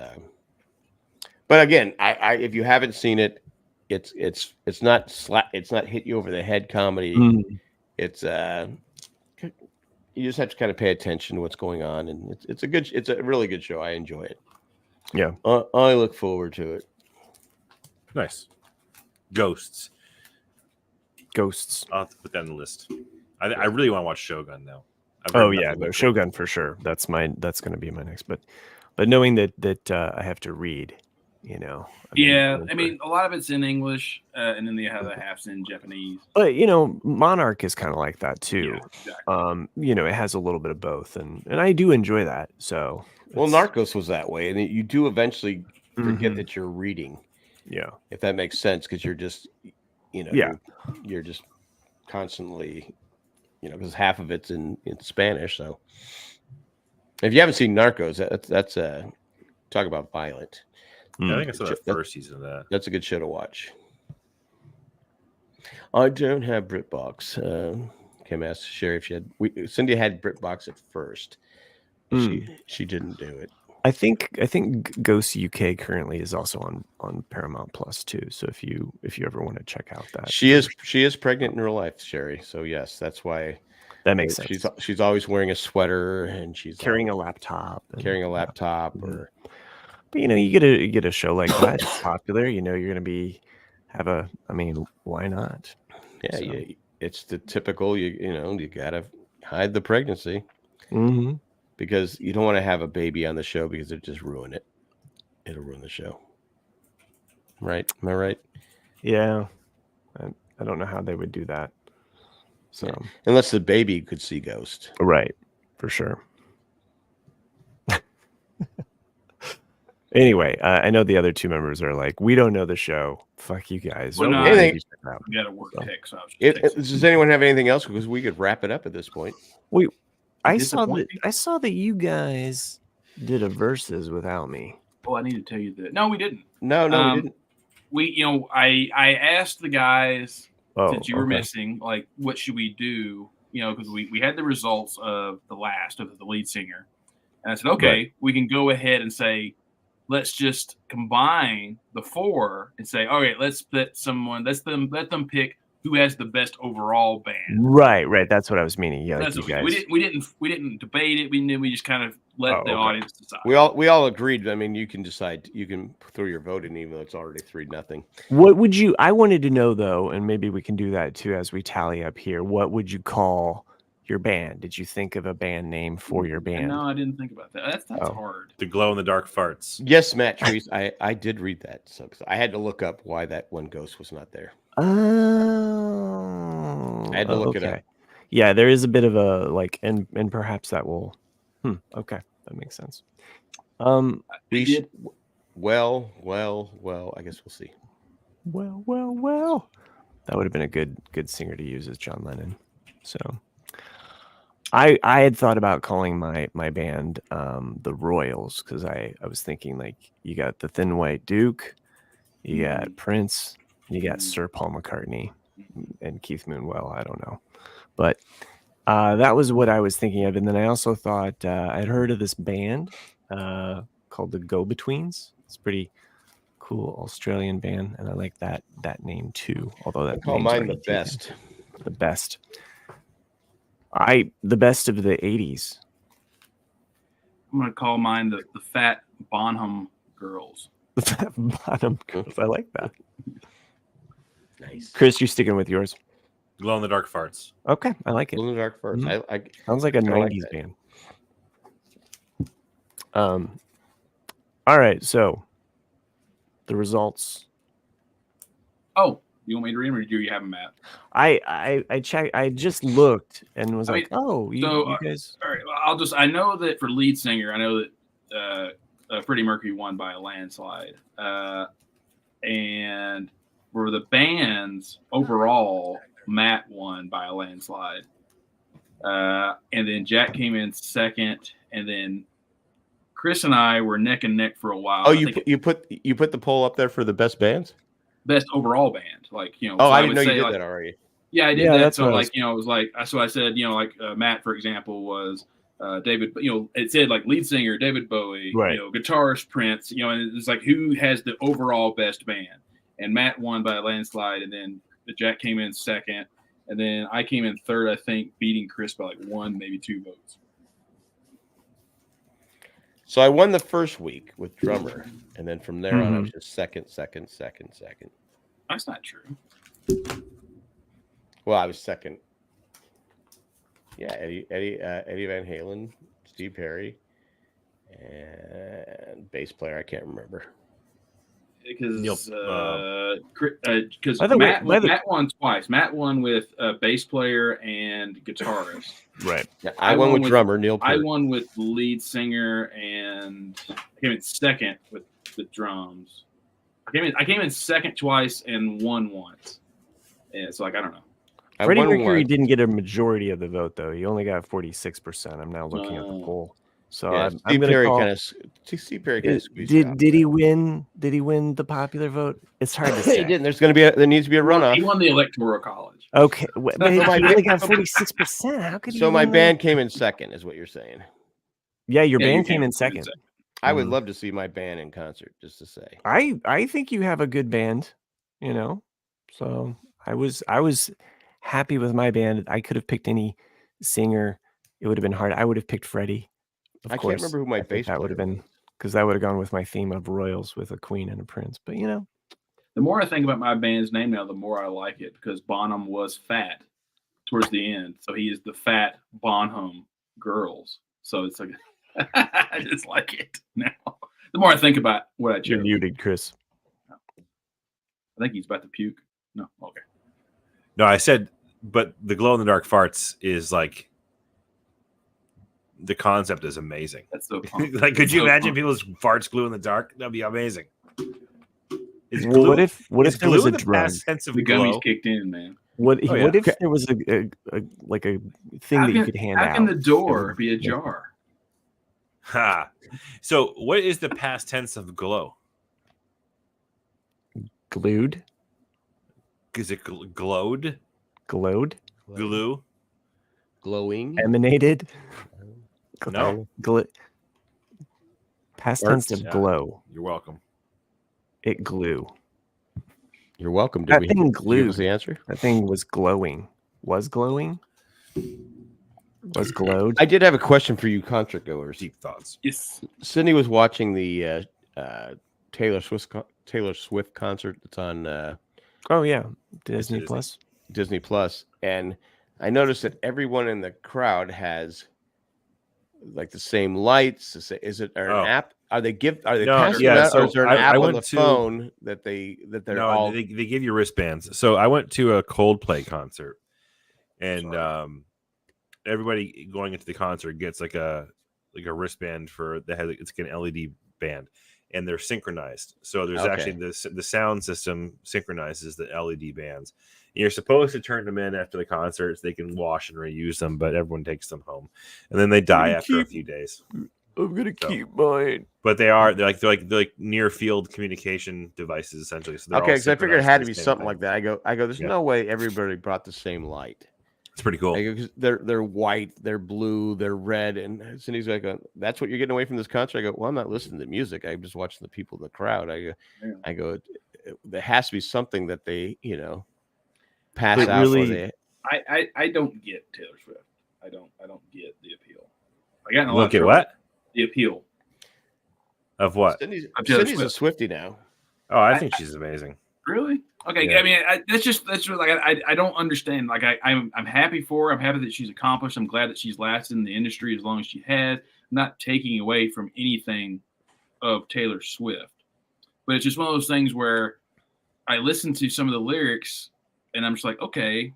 But again, I if you haven't seen it, it's not it's not hit you over the head comedy. It's you just have to kind of pay attention to what's going on, and it's a really good show. I enjoy it. Yeah, I look forward to it. Nice. Ghosts. I'll have to put that on the list. I really want to watch Shogun though. Oh yeah, no, Shogun for sure. That's going to be my next. But knowing that I have to read, I mean, a lot of it's in English, and then the other half's in Japanese. But Monarch is kind of like that too. Yeah, exactly. It has a little bit of both, and I do enjoy that. So, well, Narcos was that way, and you do eventually forget that you're reading. Yeah, if that makes sense, because you're just, you're just constantly, because half of it's in Spanish. So, if you haven't seen Narcos, that's talk about violent. Yeah, I think I saw the first season of that. That's a good show to watch. I don't have BritBox. Kim asked Sherry if she had. Cindy had BritBox at first. She didn't do it. I think Ghost UK currently is also on Paramount Plus too. So if you ever want to check out that, she is pregnant in real life, Sherry. So yes, that's why. That makes sense. She's always wearing a sweater and she's carrying a laptop. Or. But you get a show like that, it's popular. You're going to why not? Yeah, so. It's the typical. You gotta hide the pregnancy because you don't want to have a baby on the show because it just ruin it. It'll ruin the show. Right? Am I right? Yeah, I don't know how they would do that. So unless the baby could see ghosts, right? For sure. Anyway, I know the other two members are like, we don't know the show. Fuck you guys. Well, we got to work text. Does anyone have anything else? Because we could wrap it up at this point. I saw that you guys did a versus without me. Oh, I need to tell you that. No, we didn't. No, we didn't. I asked the guys since you were missing, like, what should we do? Because we had the results of the lead singer, and I said, okay, we can go ahead and say, let's just combine the four and say, all right, let's let them pick who has the best overall band. Right. That's what I was meaning. Yeah, like you guys. We didn't debate it. We just kind of let the audience decide. We all agreed. I mean, you can decide. You can throw your vote in, even though it's already 3-0. What would you? I wanted to know though, and maybe we can do that too as we tally up here. What would you call your band? Did you think of a band name for your band? No, I didn't think about that. That's hard. The glow in the dark farts. Yes, Matt Trees. I did read that, so I had to look up why that one ghost was not there. Oh, I had to look it up. Yeah, there is a bit of a and perhaps that will. Okay, that makes sense. We should. Well. I guess we'll see. Well. That would have been a good singer to use as John Lennon. So. I had thought about calling my band the Royals because I was thinking like you got the Thin White Duke, you got Prince, you got Sir Paul McCartney, and Keith Moon. Well, I don't know, but that was what I was thinking of. And then I also thought I'd heard of this band called the Go-Betweens. It's a pretty cool Australian band, and I like that name too. Although that call mine the best. The best. The best of the 80s. I'm going to call mine the Fat Bonham Girls. The Fat Bonham Girls. I like that. Nice. Chris, you sticking with yours? Glow in the dark farts. Okay, I like it. Glow in the dark farts. Mm-hmm. Sounds like a 90s band. All right, so the results. Oh. You want me to read them, or do you have them, Matt? I checked. I just looked and was you guys. All right. I know that for lead singer, I know that Freddie Mercury won by a landslide. And for the bands overall, Matt won by a landslide. And then Jack came in second, and then Chris and I were neck and neck for a while. Oh, you put the poll up there for the best bands? Best overall band, like Oh, so I didn't know you did like, that already. Yeah, I did Yeah, that. that's So what I like it was like so I said Matt, for example, was David. It said like lead singer David Bowie, Right. Guitarist Prince, and it's like who has the overall best band, and Matt won by a landslide, and then Jack came in second, and then I came in third, I think, beating Chris by like 1, maybe 2 votes. So I won the first week with drummer, and then from there on, I was just second. That's not true. Well, I was second. Yeah, Eddie Van Halen, Steve Perry, and bass player I can't remember. Because By the way, Matt won twice. Matt won with bass player and guitarist. Right. Yeah, I won with drummer Neil Peart. I won with lead singer, and I came in second with the drums. I came in second twice and won once. Yeah, so like I don't know. Freddie Mercury didn't get a majority of the vote though. He only got 46%. I'm now looking at the poll. So yeah, I'm going to call. Steve Perry kind of squeezed Did he win? Did he win the popular vote? It's hard to say. He didn't. There needs to be a runoff. He won the Electoral College. Okay, but he only got 46%. How could he? So my band came in second, is what you're saying. Yeah, your band came in second. I would love to see my band in concert, just to say. I think you have a good band, So I was happy with my band. I could have picked any singer. It would have been hard. I would have picked Freddie. I can't remember who my bass player would have been, because that would have gone with my theme of royals with a queen and a prince. But the more I think about my band's name now, the more I like it, because Bonham was fat towards the end, so he is the fat Bonham Girls. So it's like I just like it now. The more I think about what I chose. You're muted, Chris. I think he's about to puke. No, okay. No, I said, but the glow in the dark farts is like. The concept is amazing. That's so like, could you imagine people's farts glue in the dark? That'd be amazing. Well, what if there was a drug? Sense of the glow? gummies kicked in, man. What if there was a thing that you could hand out? How can the door be ajar? Ha. So, what is the past tense of glow? Glued. Is it glowed? Glowed. Glue. Glowing. Emanated. No. Past tense of glow. You're welcome. It glue. You're welcome. That thing glued. Give us the answer? That thing was glowing. Was glowing? Was glowed? I did have a question for you, concert goers. Deep thoughts. Yes. Sydney was watching the Taylor Swift concert that's on oh yeah, Disney Plus. Disney Plus, and I noticed that everyone in the crowd has like the same lights. Is it an app? Are they passing that, or is there an app on the phone that they're all? They give you wristbands. So I went to a Coldplay concert, and everybody going into the concert gets like a wristband it's like an LED band, and they're synchronized. So there's actually the sound system synchronizes the LED bands. You're supposed to turn them in after the concert so they can wash and reuse them, but everyone takes them home, and then they die after a few days. I'm gonna keep mine. But they're like near field communication devices essentially. So because I figured it had to be something like that. I go. There's no way everybody brought the same light. It's pretty cool. They're white, they're blue, they're red, and Cindy's like, "That's what you're getting away from this concert." I go, "Well, I'm not listening to music. I'm just watching the people in the crowd." I go, there has to be something that they, pass out. Really, I don't get Taylor Swift. I don't get the appeal. I got in a lot Look of at trouble. what? The appeal Of what? Cindy's a Swiftie now. Oh, I think she's amazing. Really? Okay. Yeah. I mean, that's just like I don't understand. Like I'm happy for her. I'm happy that she's accomplished. I'm glad that she's lasted in the industry as long as she has. I'm not taking away from anything of Taylor Swift, but it's just one of those things where I listen to some of the lyrics and I'm just like, okay,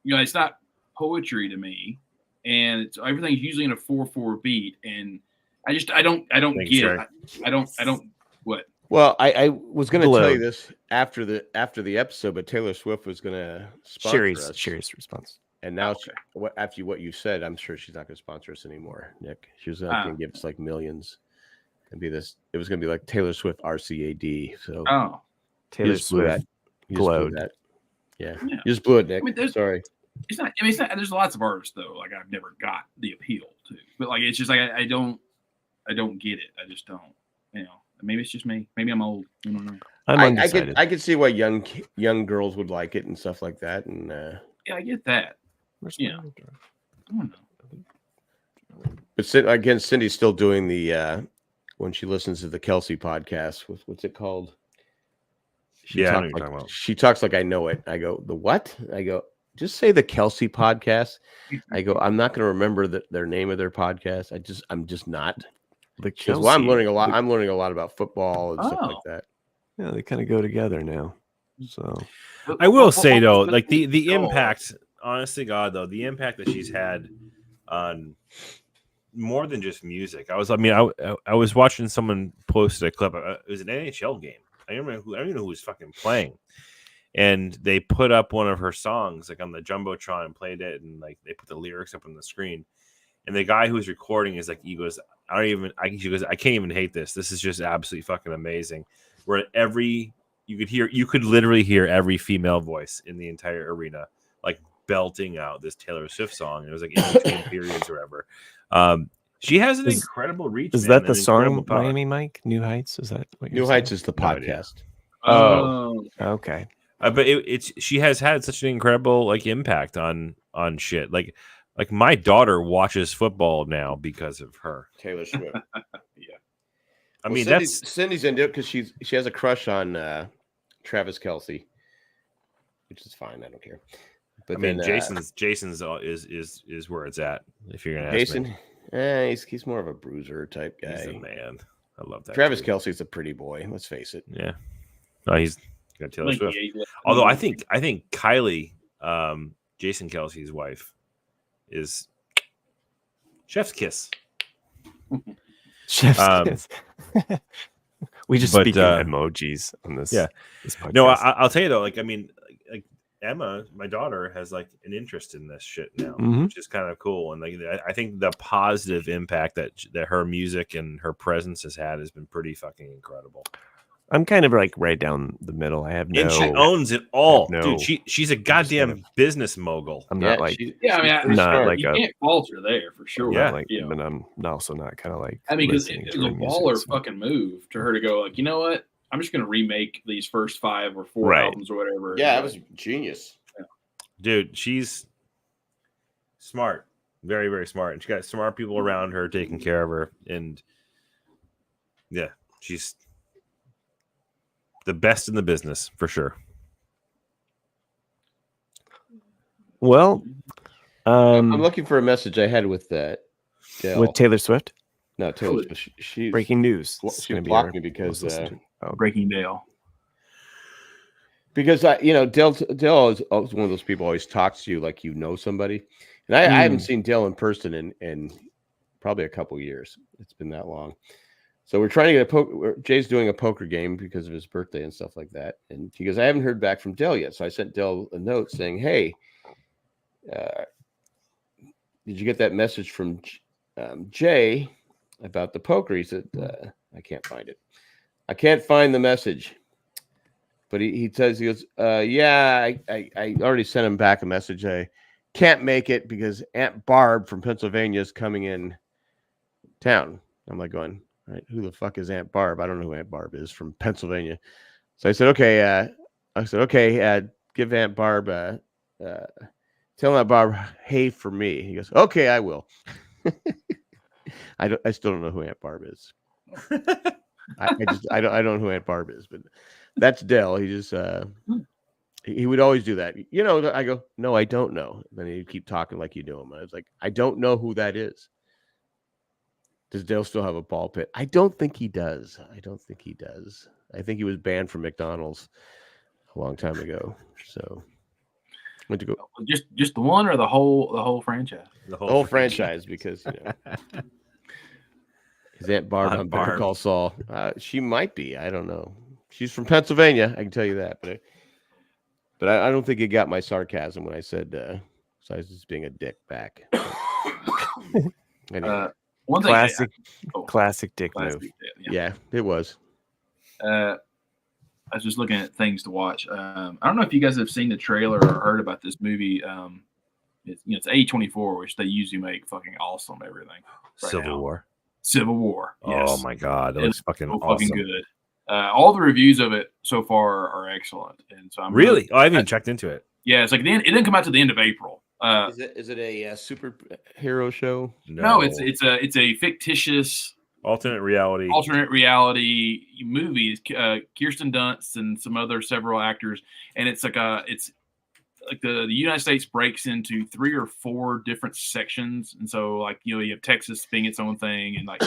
it's not poetry to me, and everything's usually in a 4/4 beat, and I don't Thank you, get Sherry. it. I don't what. Well, I was going to tell you Glowed. this after the episode, but Taylor Swift was going to sponsor us. Sherry's response. And now, Okay. after what you said, I'm sure she's not going to sponsor us anymore, Nick. She was going to give us like millions. And be this. It was going to be like Taylor Swift RCAD. So Taylor Swift glowed. Yeah, you just blew it, Nick. I mean, Sorry. It's not. I mean, it's not. There's lots of artists though. Like I've never got the appeal to, but like it's just like I don't get it. I just don't. You know, maybe it's just me. Maybe I'm old. I don't know. I'm undecided. I could see why young girls would like it and stuff like that. And yeah, I get that. Yeah. I don't know. But again, Cindy's still doing the when she listens to the Kelsey podcast. What's it called? I know what you're talking about. She talks like I know it. I go, the what? I go, just say the Kelsey podcast. I go, I'm not going to remember their name of their podcast. I'm just not. The Kelsey, well, I'm learning a lot. I'm learning a lot about football and stuff like that. Yeah, they kind of go together now. So I will say though, like the impact, honest to God, though, the impact that she's had on more than just music. I was watching someone posted a clip. It was an NHL game. I don't even know who was fucking playing. And they put up one of her songs like on the Jumbotron and played it, and like they put the lyrics up on the screen. And the guy who was recording is like, he goes, she goes, I can't even hate this. This is just absolutely fucking amazing. Where you could literally hear every female voice in the entire arena, like belting out this Taylor Swift song. And it was like in between periods or whatever. She has an incredible reach. Is that the song Miami Mike? New Heights? Is that what you're New saying? Heights is the podcast. Oh, okay. But she has had such an incredible like impact on shit. Like my daughter watches football now because of her. Taylor Swift. Yeah. I mean, Cindy's into it because she has a crush on Travis Kelsey, which is fine. I don't care. But I mean, Jason's is where it's at. If you're gonna ask Jason, me. He's more of a bruiser type guy. He's a man. I love that. Travis Kelsey's a pretty boy. Let's face it. Yeah. No, he's got Taylor Swift. Although I think Kylie, Jason Kelsey's wife, is chef's kiss. Chef's kiss. We just speak in emojis on this. Yeah. This podcast. No, I'll tell you though. Like, I mean, like Emma, my daughter, has like an interest in this shit now, which is kind of cool. And like, I think the positive impact that her music and her presence has had has been pretty fucking incredible. I'm kind of like right down the middle. I have no. And she owns it all, dude. She's a goddamn business mogul. I'm not like. I'm not like you can't fault her there for sure. Yeah, like, but I'm also not kind of like. I mean, because it was a baller fucking move to her to go like, you know what? I'm just gonna remake these first 5 or 4 albums or whatever. Yeah, it was genius. Yeah. Dude, she's smart, very, very smart, and she got smart people around her taking care of her, and yeah, she's the best in the business for sure. Well, I'm looking for a message I had with that with Taylor Swift. No, Taylor Swift. She breaking news. She blocked me because Breaking Dale. Because Dale is one of those people who always talks to you like you know somebody, and I haven't seen Dale in person in probably a couple years. It's been that long. So we're trying to get Jay's doing a poker game because of his birthday and stuff like that. And he goes, I haven't heard back from Dale yet. So I sent Dale a note saying, hey, did you get that message from Jay about the poker? He said, I can't find it. I can't find the message. But he says, he goes, yeah, I already sent him back a message. I can't make it because Aunt Barb from Pennsylvania is coming in town. I'm like going, all right, who the fuck is Aunt Barb? I don't know who Aunt Barb is from Pennsylvania. So I said, okay. Give Aunt Barb, tell Aunt Barb, hey for me. He goes, okay, I will. I still don't know who Aunt Barb is. I don't know who Aunt Barb is, but that's Dell. He just he would always do that. You know, I go, no, I don't know. Then he'd keep talking like you knew him. I was like, I don't know who that is. Does Dale still have a ball pit? I don't think he does. I think he was banned from McDonald's a long time ago. So went to go just the one or the whole franchise? The whole franchise because Is Aunt Barb Aunt on Better Barb. Call Saul? She might be. I don't know. She's from Pennsylvania. I can tell you that. But I don't think it got my sarcasm when I said so I was just being a dick back. Anyway. One thing, classic dick move. Yeah, it was. I was just looking at things to watch. I don't know if you guys have seen the trailer or heard about this movie. It's A24, which they usually make fucking awesome everything. Civil War. Civil War. Yes. Oh my god, it looks fucking so awesome. Fucking good. All the reviews of it so far are excellent, and so I'm really. Oh, I haven't even checked into it. Yeah, it's like it didn't come out to the end of April. Is it a superhero show? No, it's a fictitious alternate reality movie. Kirsten Dunst and some other several actors, and it's like the United States breaks into 3 or 4 different sections, and so like you have Texas being its own thing, and like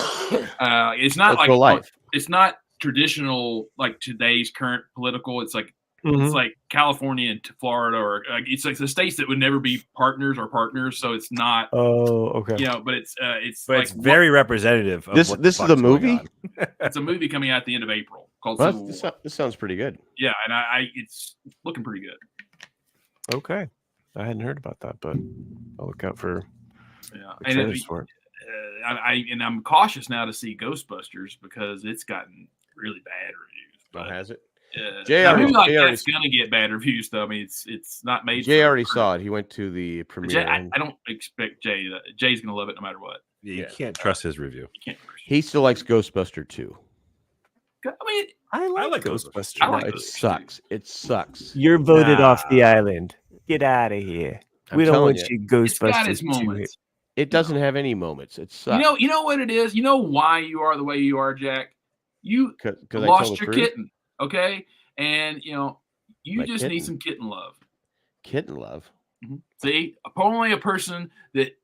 it's not like life. It's not traditional like today's current political. It's like it's like California and Florida, or it's like the states that would never be partners. So it's not. Oh, okay. But it's like it's very representative. Of this is a movie. It's a movie coming out at the end of April called Civil War. This sounds pretty good. Yeah, and it's looking pretty good. Okay, I hadn't heard about that, but I'll look out for. Yeah, and I'm cautious now to see Ghostbusters because it's gotten really bad reviews. But has it? Jay that's gonna get bad reviews though. I mean, it's not made. Jay already saw it. He went to the premiere. I don't expect Jay's gonna love it no matter what. Yeah, you can't trust his review. He still likes Ghostbuster 2. I mean, I like Ghostbusters. I like it sucks. It sucks. You're voted off the island. Get out of here. We don't want you Ghostbusters 2. It doesn't have any moments. It sucks. You know what it is? You know why you are the way you are, Jack? You lost your kitten, okay? And you just need some kitten love. Kitten love? Mm-hmm. See, only a person that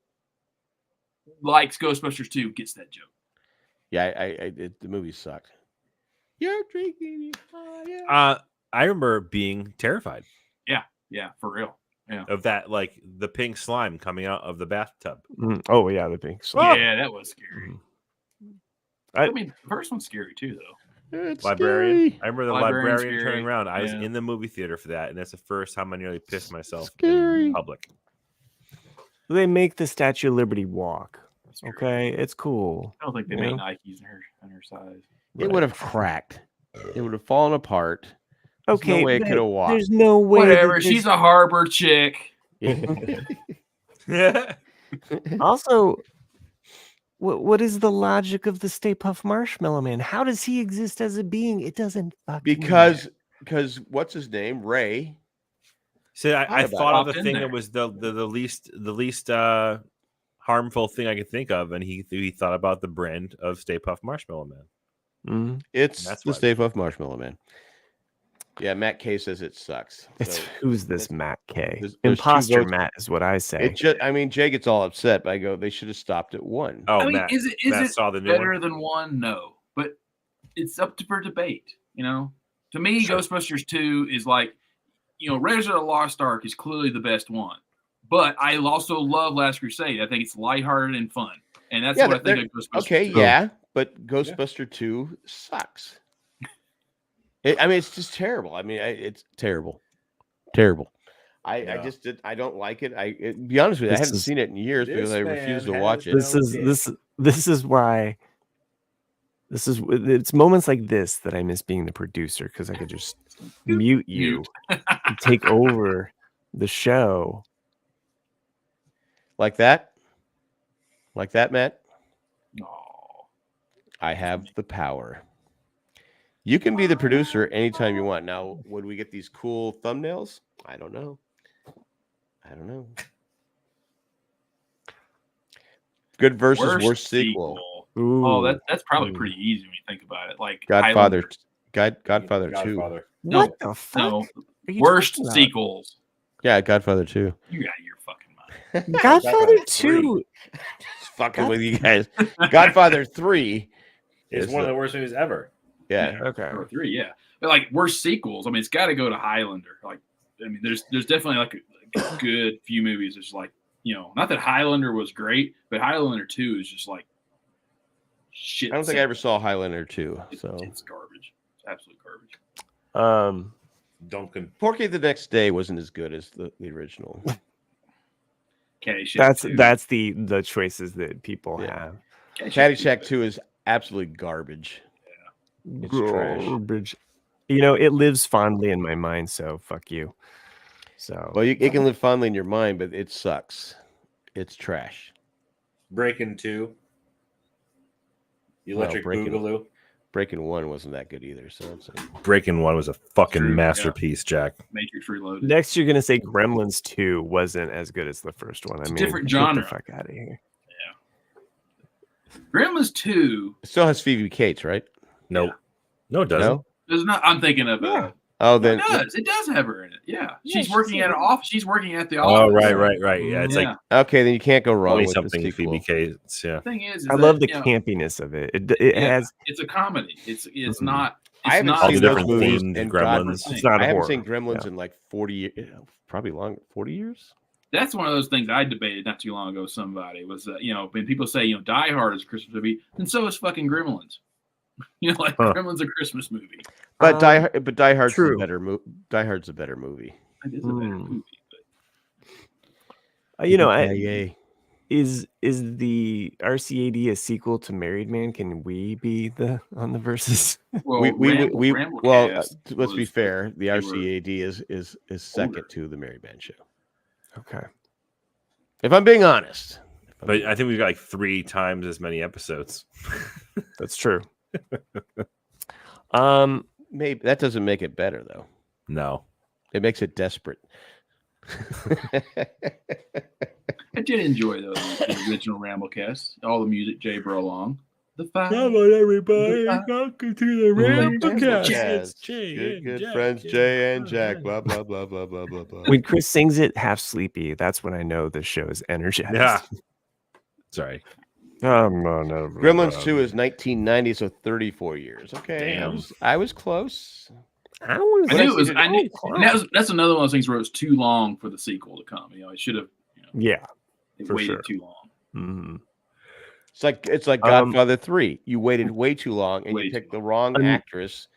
likes Ghostbusters 2 gets that joke. Yeah, the movie sucked. You're drinking. I remember being terrified. Yeah, for real. Yeah. Of that, like the pink slime coming out of the bathtub. Oh yeah, the pink slime. Yeah, that was scary. I mean, the first one's scary too, though. It's librarian. Scary. I remember the librarian turning around. I was in the movie theater for that, and that's the first time I nearly pissed myself in public. They make the Statue of Liberty walk. Okay, it's cool. I don't think they made Nikes in her size. It would have cracked. It would have fallen apart. Okay, there's no way it could have walked. There's no way. Whatever. She's a harbor chick. Also, what is the logic of the Stay Puft Marshmallow Man? How does he exist as a being? It doesn't fucking because what's his name? Ray. See, I thought of the thing that was the least harmful thing I could think of, and he thought about the brand of Stay Puft Marshmallow Man. Mm-hmm. It's the Stay Puft Marshmallow Man. Yeah, Matt K says it sucks. Who's this Matt K? Imposter Matt is what I say. Jay gets all upset, but I go, they should have stopped at 1. Oh, Matt, is it saw the new better than 1? No, but it's up for debate. To me, sure. Ghostbusters 2 is like, Raiders of the Lost Ark is clearly the best one, but I also love Last Crusade. I think it's lighthearted and fun, and that's what I think of Ghostbusters. Okay, 2. Yeah, but Ghostbuster 2 sucks. It's just terrible. It's terrible. I don't like it. Be honest with you, I haven't seen it in years because I refuse to watch it. This is why. It's moments like this that I miss being the producer, because I could just mute you, and take over the show. Like that, Matt. No, I have the power. You can be the producer anytime you want. Now, would we get these cool thumbnails? I don't know. Good versus worst sequel. Ooh. Oh, that's probably pretty easy when you think about it. Like Godfather 2. What the fuck? No, worst sequels. Yeah, Godfather 2. You got your fucking mind. Godfather 2. Just fucking with you guys. Godfather 3 is one of the worst movies ever. Yeah. Okay. Or 3, yeah. But like worst sequels, it's got to go to Highlander. Like, there's definitely like a good few movies. It's like, not that Highlander was great, but Highlander 2 is just like shit. I don't think I ever saw Highlander 2. So It's garbage. It's absolute garbage. Duncan. Porky the Next Day wasn't as good as the original. Caddyshack That's 2. the choices that people have. Caddyshack 2 is absolutely garbage. Yeah. It's trash. Garbage. You know, it lives fondly in my mind, so fuck you. So Well, it can live fondly in your mind, but it sucks. It's trash. Breaking 2. Electric Boogaloo. Breaking 1 wasn't that good either. So Breaking 1 was a fucking True, masterpiece, Jack. Matrix Reloaded. next, you're gonna say Gremlins 2 wasn't as good as the first one. I mean, different get genre. the fuck out of here. Gremlins 2 it still has Phoebe Cates, right? Nope. No, it doesn't. No. does not. I'm thinking of Oh, then It does have her in it. Yeah, she's she's working in at it. an office. She's working at the Oh, office. right. Yeah, it's like okay, then you can't go wrong 20 with something the sequel. Phoebe Cates. Yeah. The thing is I love the campiness of it. It has. It's a comedy. It's Mhm. not. It's I haven't not All the seen different those movies, themed and Gremlins. It's not a I haven't horror. seen Gremlins Yeah. in like 40 years, probably long, 40 years. That's one of those things I debated not too long ago with somebody was when people say Die Hard is a Christmas movie, then so is fucking Gremlins. Gremlins a Christmas movie. But Die Hard's true. a better movie. Die Hard's a better movie. It is a better movie. Is the RCAD a sequel to Married Man? Can we be on the verses? Well, let's be fair. The RCAD is second to the Mary Band Show. Okay. If I'm being honest. But I think we've got like 3 times as many episodes. That's true. Maybe that doesn't make it better though. No. It makes it desperate. I did enjoy the original Ramblecast. All the music Jay brought along. The five. Come on, everybody. Welcome to the Ramblecast. Jay Good Jack, friends, Jay and Jack. Blah, blah, blah, blah, blah, blah, blah. When Chris sings it half sleepy, that's when I know the show is energized. Yeah. Sorry. Gremlins 2 is 1990, so 34 years. Okay. Damn. I was close. I knew it was. That's another one of those things where it was too long for the sequel to come. It should have. Yeah. It for waited sure. too long. Mm-hmm. It's like Godfather 3. You waited way too long, and you picked the wrong actress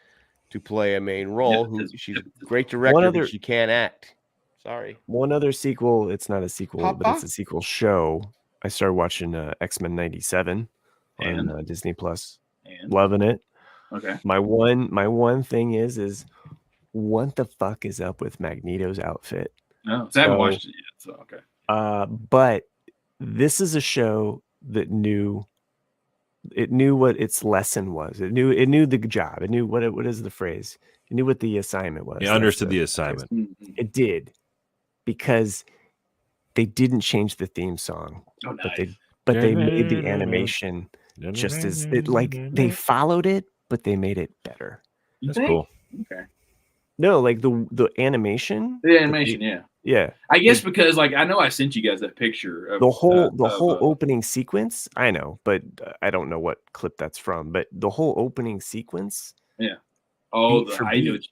to play a main role. She's a great director, but she can't act. Sorry. One other sequel. It's not a sequel, but it's a sequel show. I started watching X-Men 97 on Disney Plus. Loving it. Okay. My one thing is what the fuck is up with Magneto's outfit? No, I haven't watched it yet. So okay. But this is a show that knew what its lesson was. It knew the job. It knew what is the phrase. It knew what the assignment was. It understood the assignment. It did, because they didn't change the theme song. Oh, nice. But they made the animation just as they followed it, but they made it better. That's cool. Okay. No, like the animation. The animation, yeah. Yeah. I guess because I know I sent you guys that picture of the whole opening sequence. I know, but I don't know what clip that's from. But the whole opening sequence. Yeah. Oh,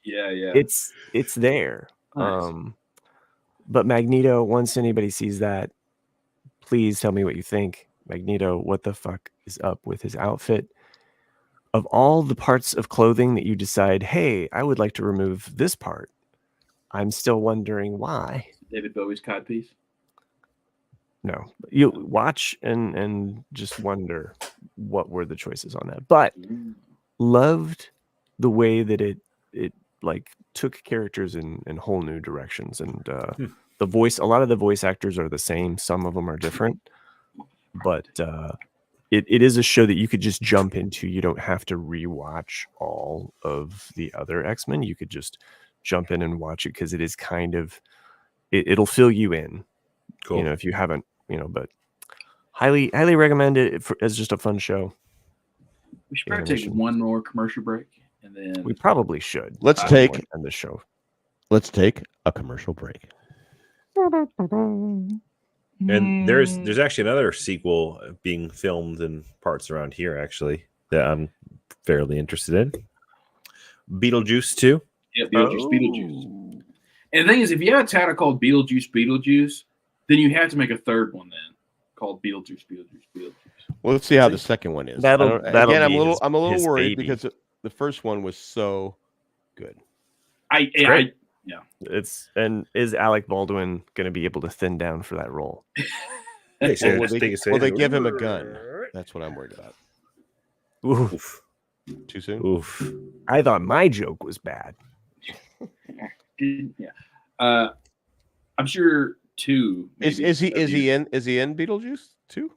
yeah. It's there. Nice. But Magneto, once anybody sees that, please tell me what you think. Magneto, what the fuck is up with his outfit? Of all the parts of clothing that you decide, hey, I would like to remove this part, I'm still wondering why. David Bowie's codpiece? No. You watch and just wonder what were the choices on that. But loved the way that it like took characters in whole new directions. And the voice, a lot of the voice actors are the same. Some of them are different. But it is a show that you could just jump into. You don't have to rewatch all of the other X-Men. You could just jump in and watch it, because it is kind of it'll fill you in. Cool. If you haven't, but highly recommend it as just a fun show. We should probably take one more commercial break, and then we probably should. Let's take end the show. Let's take a commercial break. And there's actually another sequel being filmed in parts around here, actually, that I'm fairly interested in. Beetlejuice 2. Yeah, Beetlejuice. And the thing is, if you have a title called Beetlejuice, then you have to make a third one then. called Beetlejuice. Well, let's see how the second one is. That'll Again, I'm be a little his worried baby. because the first one was so good. Is Alec Baldwin going to be able to thin down for that role? Will they give him a gun? That's what I'm worried about. Oof. Too soon? Oof. I thought my joke was bad. Yeah. I'm sure 2. Is he in Beetlejuice 2?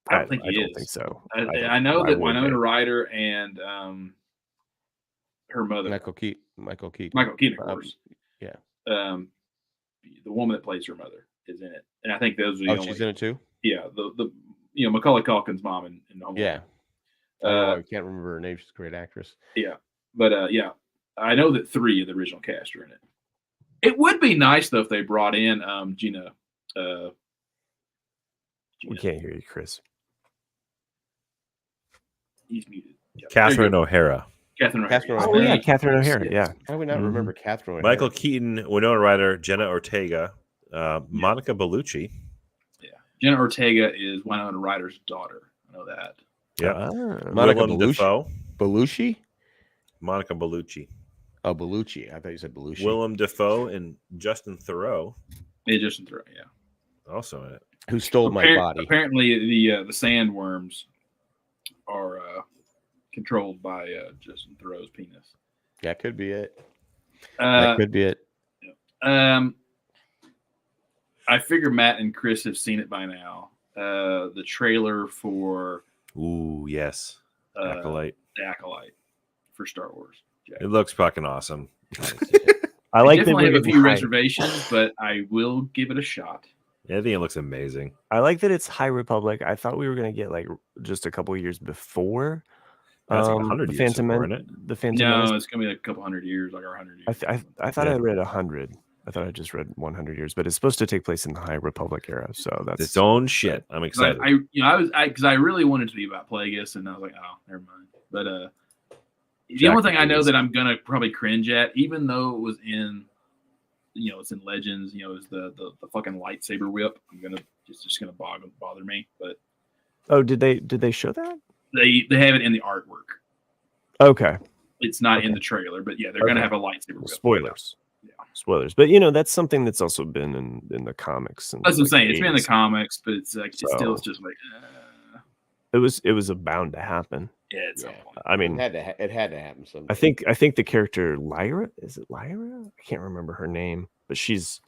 I don't think he don't is. think so. I know that Winona Ryder and her mother, Michael Keaton. Michael Keaton, of course. Yeah. The woman that plays her mother is in it, and I think those are the only. She's in it too. Yeah, the Macaulay Culkin's mom in Home Yeah. I can't remember her name. She's a great actress. Yeah, but I know that 3 of the original cast are in it. It would be nice though if they brought in Gina. We can't hear you, Chris. He's muted. Yeah. Catherine O'Hara. Catherine O'Hara. Oh yeah, Catherine O'Hara. Yeah. How do we not remember Catherine O'Hara? Michael Keaton, Winona Ryder, Jenna Ortega, Monica Bellucci. Yeah, Jenna Ortega is Winona Ryder's daughter. I know that. Yeah, Monica Willem Dafoe. Belushi? Monica Bellucci. Oh, Bellucci. I thought you said Belushi. Willem Dafoe and Justin Theroux. Yeah, Justin Theroux. Yeah. Also in it. Who stole my body? Apparently, the sandworms are controlled by Justin Theroux's penis. That could be it. That could be it. I figure Matt and Chris have seen it by now. The trailer for yes, Acolyte. The Acolyte for Star Wars. Jack. It looks fucking awesome. I like definitely have a few high. reservations, but I will give it a shot. Yeah, I think it looks amazing. I like that it's High Republic. I thought we were going to get like just a couple years before. That's like 100 the years Phantom before, Men- isn't it? The Phantom No, Menace. it's gonna be like a couple hundred years, like 100 years. I thought I read 100. I thought I just read 100 years, but it's supposed to take place in the High Republic era. So that's Its own shit. I'm excited. Because I really wanted it to be about Plagueis, and I was like, oh, never mind. But the only thing I know that I'm gonna probably cringe at, even though it was in, it's in Legends, is the fucking lightsaber whip. It's just gonna bother me. But did they show that? They have it in the artwork. Okay. It's not in the trailer, but yeah, they're gonna have a lightsaber whip. Spoilers. Yeah. Spoilers. But that's something that's also been in the comics. That's what I'm saying. It's been in the comics, but it's like it's just like it was bound to happen. Yeah, at some point. I mean, it had to happen someday. I think the character Lyra, is it Lyra? I can't remember her name, but she's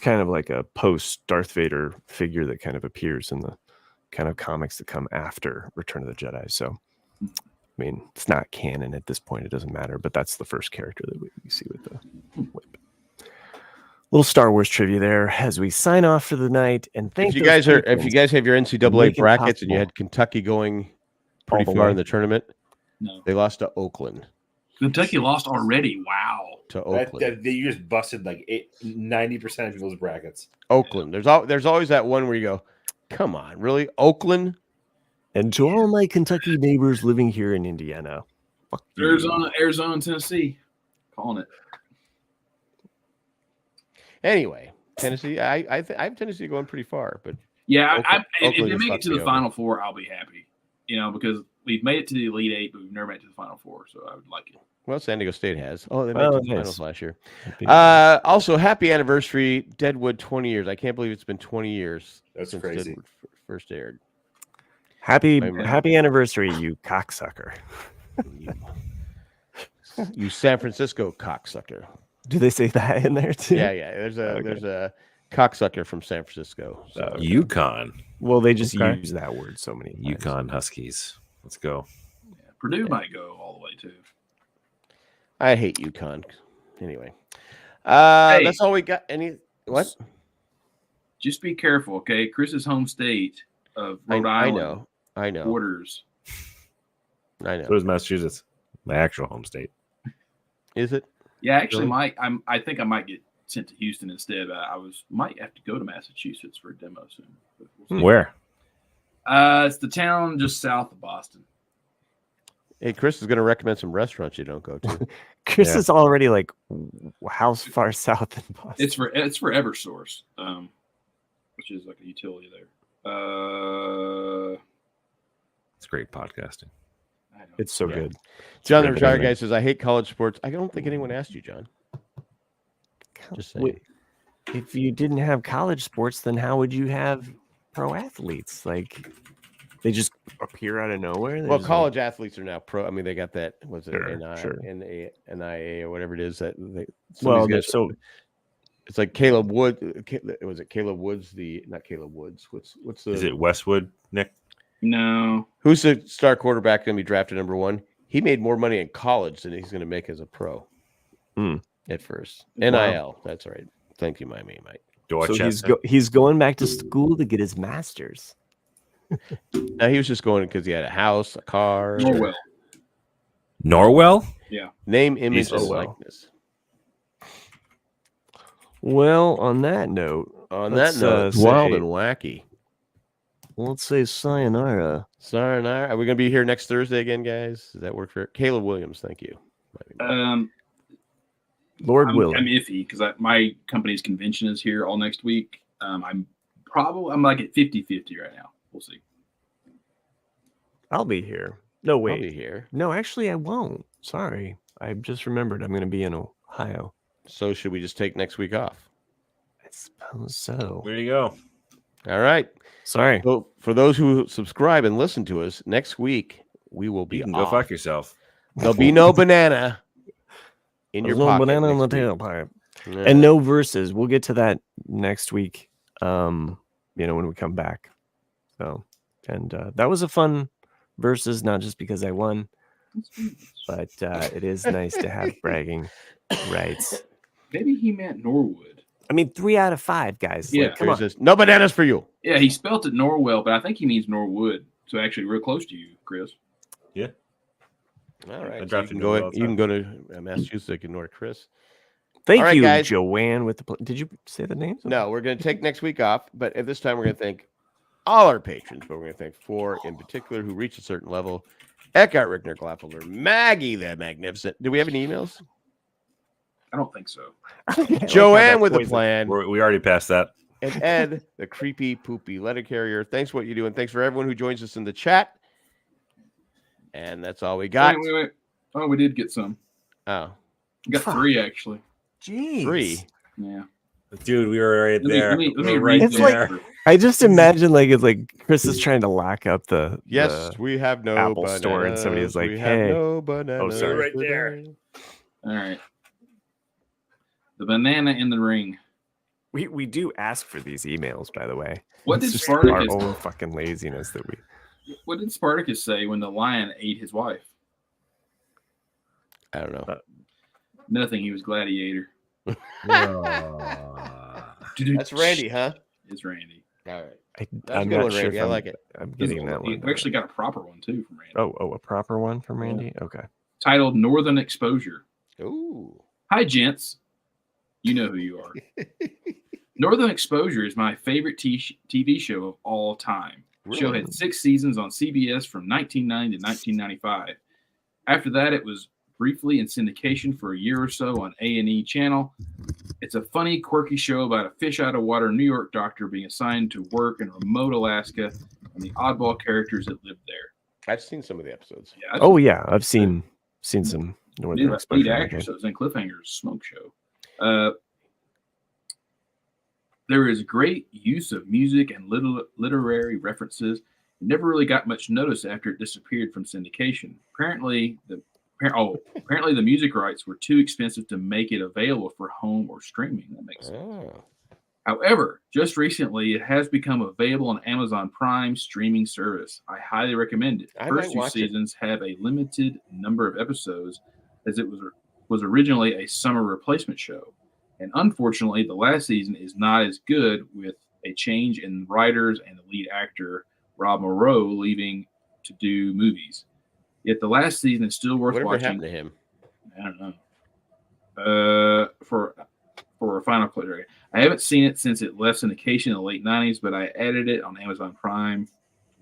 kind of like a post Darth Vader figure that kind of appears in the kind of comics that come after Return of the Jedi. So, I mean, it's not canon at this point. It doesn't matter, but that's the first character that we see with the whip. Little Star Wars trivia there as we sign off for the night. And if you guys have your NCAA brackets and you had Kentucky going pretty far in the tournament, no, they lost to Oakland. Kentucky lost already. Wow. To Oakland. You just busted like 90% of people's brackets. Oakland. There's always that one where you go, come on, really? Oakland? And to all my Kentucky neighbors living here in Indiana. Fuck you. Arizona, Tennessee. Calling it. Anyway, Tennessee, I have Tennessee going pretty far, but yeah, Oakland if you make it to the over. Final Four, I'll be happy. Because we've made it to the Elite Eight, but we've never made it to the Final Four, so I would like it. Well, San Diego State has. Oh, they made it to the nice. finals last year. Also, happy anniversary, Deadwood, 20 years. I can't believe it's been 20 years That's since crazy. Deadwood first aired. Happy anniversary, you cocksucker. You San Francisco cocksucker. Do they say that in there too? Yeah. There's a cocksucker from San Francisco. So. UConn. Well, they just use that word so many times. UConn Huskies. Let's go. Yeah, Purdue might go all the way too. I hate UConn. Anyway, that's all we got. What? Just be careful, okay? Chris's home state of Rhode Island. I know. Borders. I know. So is Massachusetts, my actual home state. Is it? Yeah, actually, Really? I think I might get sent to Houston instead. Might have to go to Massachusetts for a demo soon. But we'll see. Where? It's the town just south of Boston. Hey, Chris is going to recommend some restaurants you don't go to. Chris is already like, how far south in Boston? It's for EverSource. which is like a utility there. It's great podcasting. I know. It's so Yeah. good. John the Great Retired movie. Guy says, I hate college sports. I don't think anyone asked you, John. Just saying. Wait, if you didn't have college sports, then how would you have pro athletes? Like, they just appear out of nowhere? They're Well, just college athletes are now pro. I mean, they got that. Was it Sure. NIA or whatever it is that they? Well, somebody's they're got- so It's like Caleb Wood. Was it Caleb Woods? Not Caleb Woods. What's the? Is it Westwood, Nick? No. Who's the star quarterback going to be drafted number 1? He made more money in college than he's going to make as a pro. At first, Wow. NIL. That's right. Thank you, Mike. so he's going back to school to get his master's. Now he was just going because he had a house, a car. Norwell. Norwell? Yeah. Name, image, Jesus. and Well. likeness. Well, on that note, It's wild say- and wacky. let's say sayonara. Sayonara. Are we going to be here next Thursday again, guys? Does that work for Caleb Williams? Thank you. Lord I'm willing. iffy because my company's convention is here all next week. I'm like at 50-50 right now. We'll see. I'll be here. No, I'll wait. be here. No, actually, I won't. Sorry. I just remembered I'm going to be in Ohio. So should we just take next week off? I suppose so. There you go. All right. Sorry. So for those who subscribe and listen to us, next week we will be You can off. go fuck yourself. There'll be no banana in your There's no pocket. banana in the next week. tailpipe. Yeah. And no verses. We'll get to that next week. When we come back. So, and that was a fun versus, not just because I won, but it is nice to have bragging rights. Maybe he meant Norwood. I mean, 3 out of 5, guys. Yeah. Like, come on. Says, no bananas for you. Yeah, he spelt it Norwell, but I think he means Norwood. So actually, real close to you, Chris. All right. I So drafted you Noel can go to Massachusetts. Ignore Chris. Thank All right, you, guys. Joanne. Did you say the names? No, we're going to take next week off, but at this time we're going to thank all our patrons, but we're going to thank 4 in particular who reached a certain level. Eckhart, Rickner, Glapfelder, Maggie the Magnificent. Do we have any emails? I don't think so. Joanne with a plan. We already passed that. And Ed, the creepy, poopy letter carrier. Thanks for what you do, and thanks for everyone who joins us in the chat. And that's all we got. Wait. Oh, we did get some. Oh, We got Fuck. 3 actually. Jeez. 3. Yeah. Dude, we were right there. Let me We were read right It's them. like- I just imagine it's like Chris is trying to lock up the Yes, we have no Apple store, and somebody is bananas. like, we have "Hey." no bananas sorry. Right there. today. All right. The banana in the ring. we do ask for these emails, by the way. What It's did just our Spartacus? own fucking laziness that we. What did Spartacus say when the lion ate his wife? I don't know. Nothing. He was gladiator. That's Randy, huh? It's Randy. All right. I'm a good not one, sure Randy. if I I'm, like it. I'm getting that We one. actually got a proper one too from Randy. Oh, a proper one from Randy? Okay. Titled Northern Exposure. Ooh. Hi, gents. You know who you are. Northern Exposure is my favorite TV show of all time. The show had 6 seasons on CBS from 1990 to 1995. After that, it was briefly in syndication for a year or so on A&E channel. It's a funny, quirky show about a fish out of water New York doctor being assigned to work in remote Alaska and the oddball characters that lived there. I've seen some of the episodes. Yeah, Oh yeah, I've seen some Northern lead Exposure. actors. So it was in Cliffhanger's smoke show. There is great use of music and literary references. It never really got much notice after it disappeared from syndication. Apparently the music rights were too expensive to make it available for home or streaming. That makes sense. Oh. However, just recently, it has become available on Amazon Prime streaming service. I highly recommend it. I First might 2 watch it. seasons have a limited number of episodes, as it was originally a summer replacement show. And unfortunately, the last season is not as good, with a change in writers and the lead actor, Rob Moreau, leaving to do movies. Yet the last season is still worth Whatever watching. happened to him? I don't know. For a final pleasure, I haven't seen it since it left syndication in the late 90s, but I added it on Amazon Prime to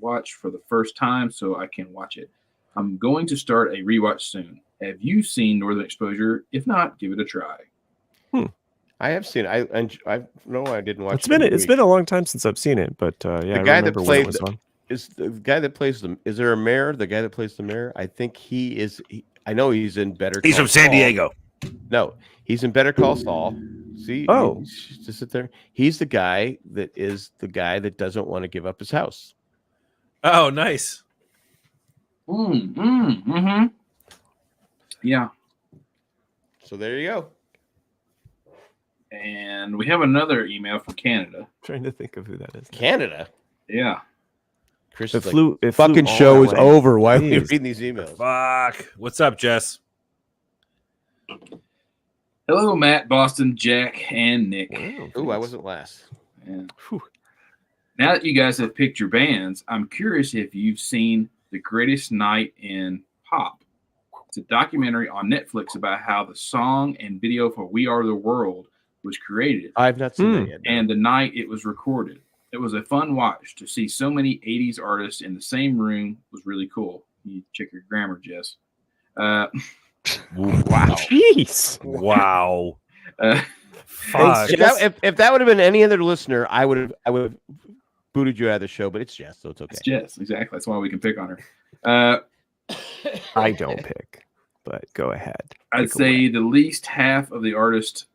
watch for the first time so I can watch it. I'm going to start a rewatch soon. Have you seen Northern Exposure? If not, give it a try. I have seen it. I no, I didn't watch. It's been a long time since I've seen it, but yeah, the guy I that remember when it played was on. is the guy that plays the. Is there a mayor? The guy that plays the mayor? I think he is. I know he's in Better. He's Call from San Saul. Diego. No, he's in Better Call Saul. See, Oh. just sit there. He's the guy that doesn't want to give up his house. Oh, nice. Yeah. So there you go. And we have another email from Canada. I'm trying to think of who that is. Canada. Yeah. Chris It is like, flew. It fucking flew all show that is way. over. Why are we Jeez. reading these emails? Fuck. What's up, Jess? Hello, Matt, Boston, Jack, and Nick. Wow, Ooh, I thanks. wasn't last. Yeah. Whew. Now that you guys have picked your bands, I'm curious if you've seen The Greatest Night in Pop. It's a documentary on Netflix about how the song and video for We Are the World was created I've not seen that yet. no. and the night it was recorded. It was a fun watch. To see so many 80s artists in the same room was really cool. You check your grammar, Jess. Wow. Jeez. Wow. Uh, Fuck. If that would have been any other listener, I would have booted you out of the show. But it's Jess, so it's okay. It's Jess, exactly. That's why we can pick on her. I don't pick, but go ahead. I'd Pick say away. the least half of the artists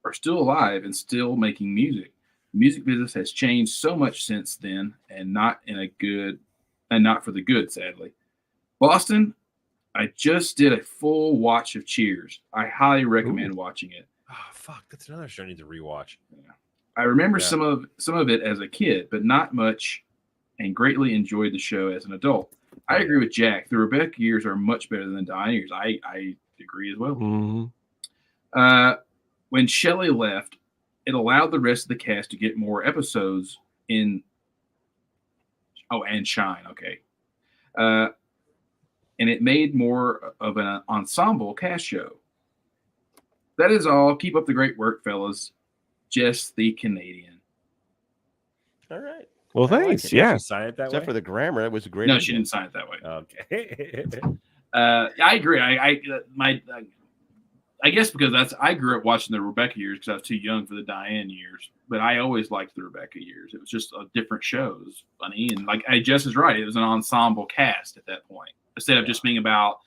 are still alive and still making music. The music business has changed so much since then, and not for the good, sadly. Boston, I just did a full watch of Cheers. I highly recommend watching it. Oh, fuck. That's another show I need to rewatch. I remember Yeah. some of it as a kid, but not much, and greatly enjoyed the show as an adult. I agree with Jack. The Rebecca years are much better than the Diane years. I agree as well. Mhm. When Shelley left, it allowed the rest of the cast to get more episodes in. Oh, and Shine. Okay. And it made more of an ensemble cast show. That is all. Keep up the great work, fellas. Jess the Canadian. All right. Well, I like thanks. it. Yeah. Did she sign it that Except way? for the grammar, it was a great. No, idea. she didn't sign it that way. Okay. I agree. I guess because I grew up watching the Rebecca years because I was too young for the Diane years, but I always liked the Rebecca years. It was just a different show. It was funny, and Jess is right. It was an ensemble cast at that point instead of just being about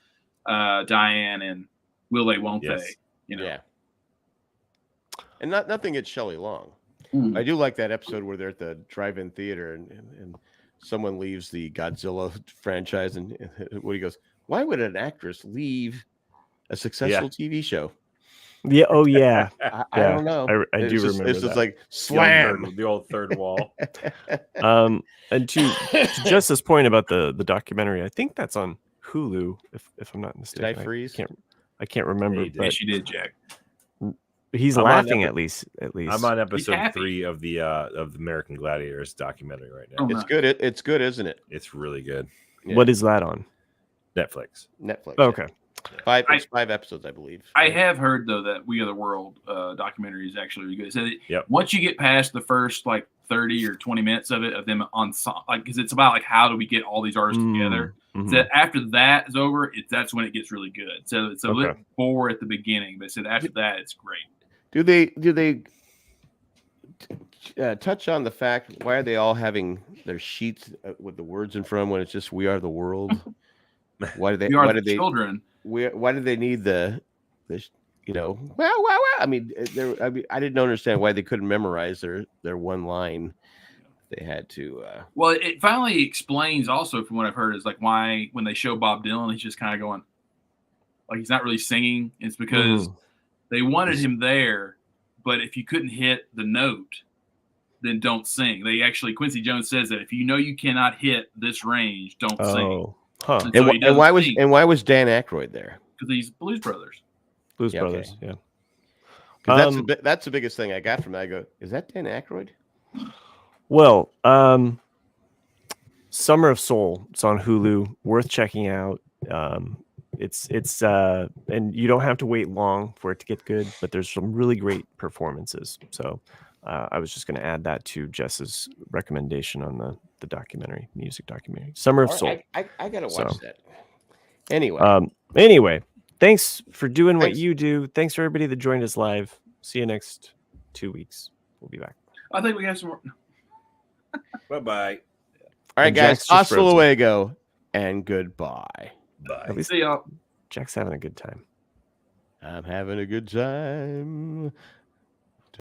Diane and will they, won't Yes. they? You know. Yeah. And nothing against Shelley Long. Mm. I do like that episode where they're at the drive-in theater and someone leaves the Godzilla franchise and what he goes, why would an actress leave a successful TV show? Yeah. Oh, yeah. I don't know. I do remember It's just that. like slam. The old third wall. And to Jess's point about the documentary, I think that's on Hulu, if I'm not mistaken. Did I freeze? I can't remember, Yeah, you did. but Yes, you did, Jack. he's I'm on laughing epi- at least. I'm on episode happy. 3 of the American Gladiators documentary right now. Oh, It's nice. good. It's good, isn't it? It's really good. Yeah. What is that on? Netflix. Netflix? Oh, okay. It's 5 episodes, I believe. I have heard though that We Are the World documentary is actually really good. So Yep. once you get past the first 30 or 20 minutes of it, of them on because it's about how do we get all these artists together. Mhm. So after that is over, that's when it gets really good. So it's a little Okay. bore at the beginning, but so after that, it's great. Do they touch on the fact why are they all having their sheets with the words in front of them when it's just "We Are the World"? Why do they? We are Why the did they? children. Why did they need the? Well. I mean, I didn't understand why they couldn't memorize their one line. They had to. Well, it finally explains also from what I've heard is why when they show Bob Dylan, he's just kind of going he's not really singing. It's because they wanted him there, but if you couldn't hit the note, then don't sing. Quincy Jones says that if you know you cannot hit this range, don't sing. Oh, huh. And so he doesn't sing and why was Dan Aykroyd there? because he's Blues Brothers. Blues Yeah, Brothers. okay. Yeah. 'Cause that's the biggest thing I got from that. I go, is that Dan Aykroyd? Well, Summer of Soul. It's on Hulu. Worth checking out. It's and you don't have to wait long for it to get good, but there's some really great performances. So I was just going to add that to Jess's recommendation on the documentary, music documentary, Summer of Soul. I gotta So. watch that. Anyway, Anyway, thanks for doing what Thanks. you do. Thanks for everybody that joined us live. See you next 2 weeks. We'll be back. I think we have some more. Bye bye. All right, And guys. Jack's just Hasta frozen. luego and goodbye. Bye. At least See y'all. Jack's having a good time. I'm having a good time.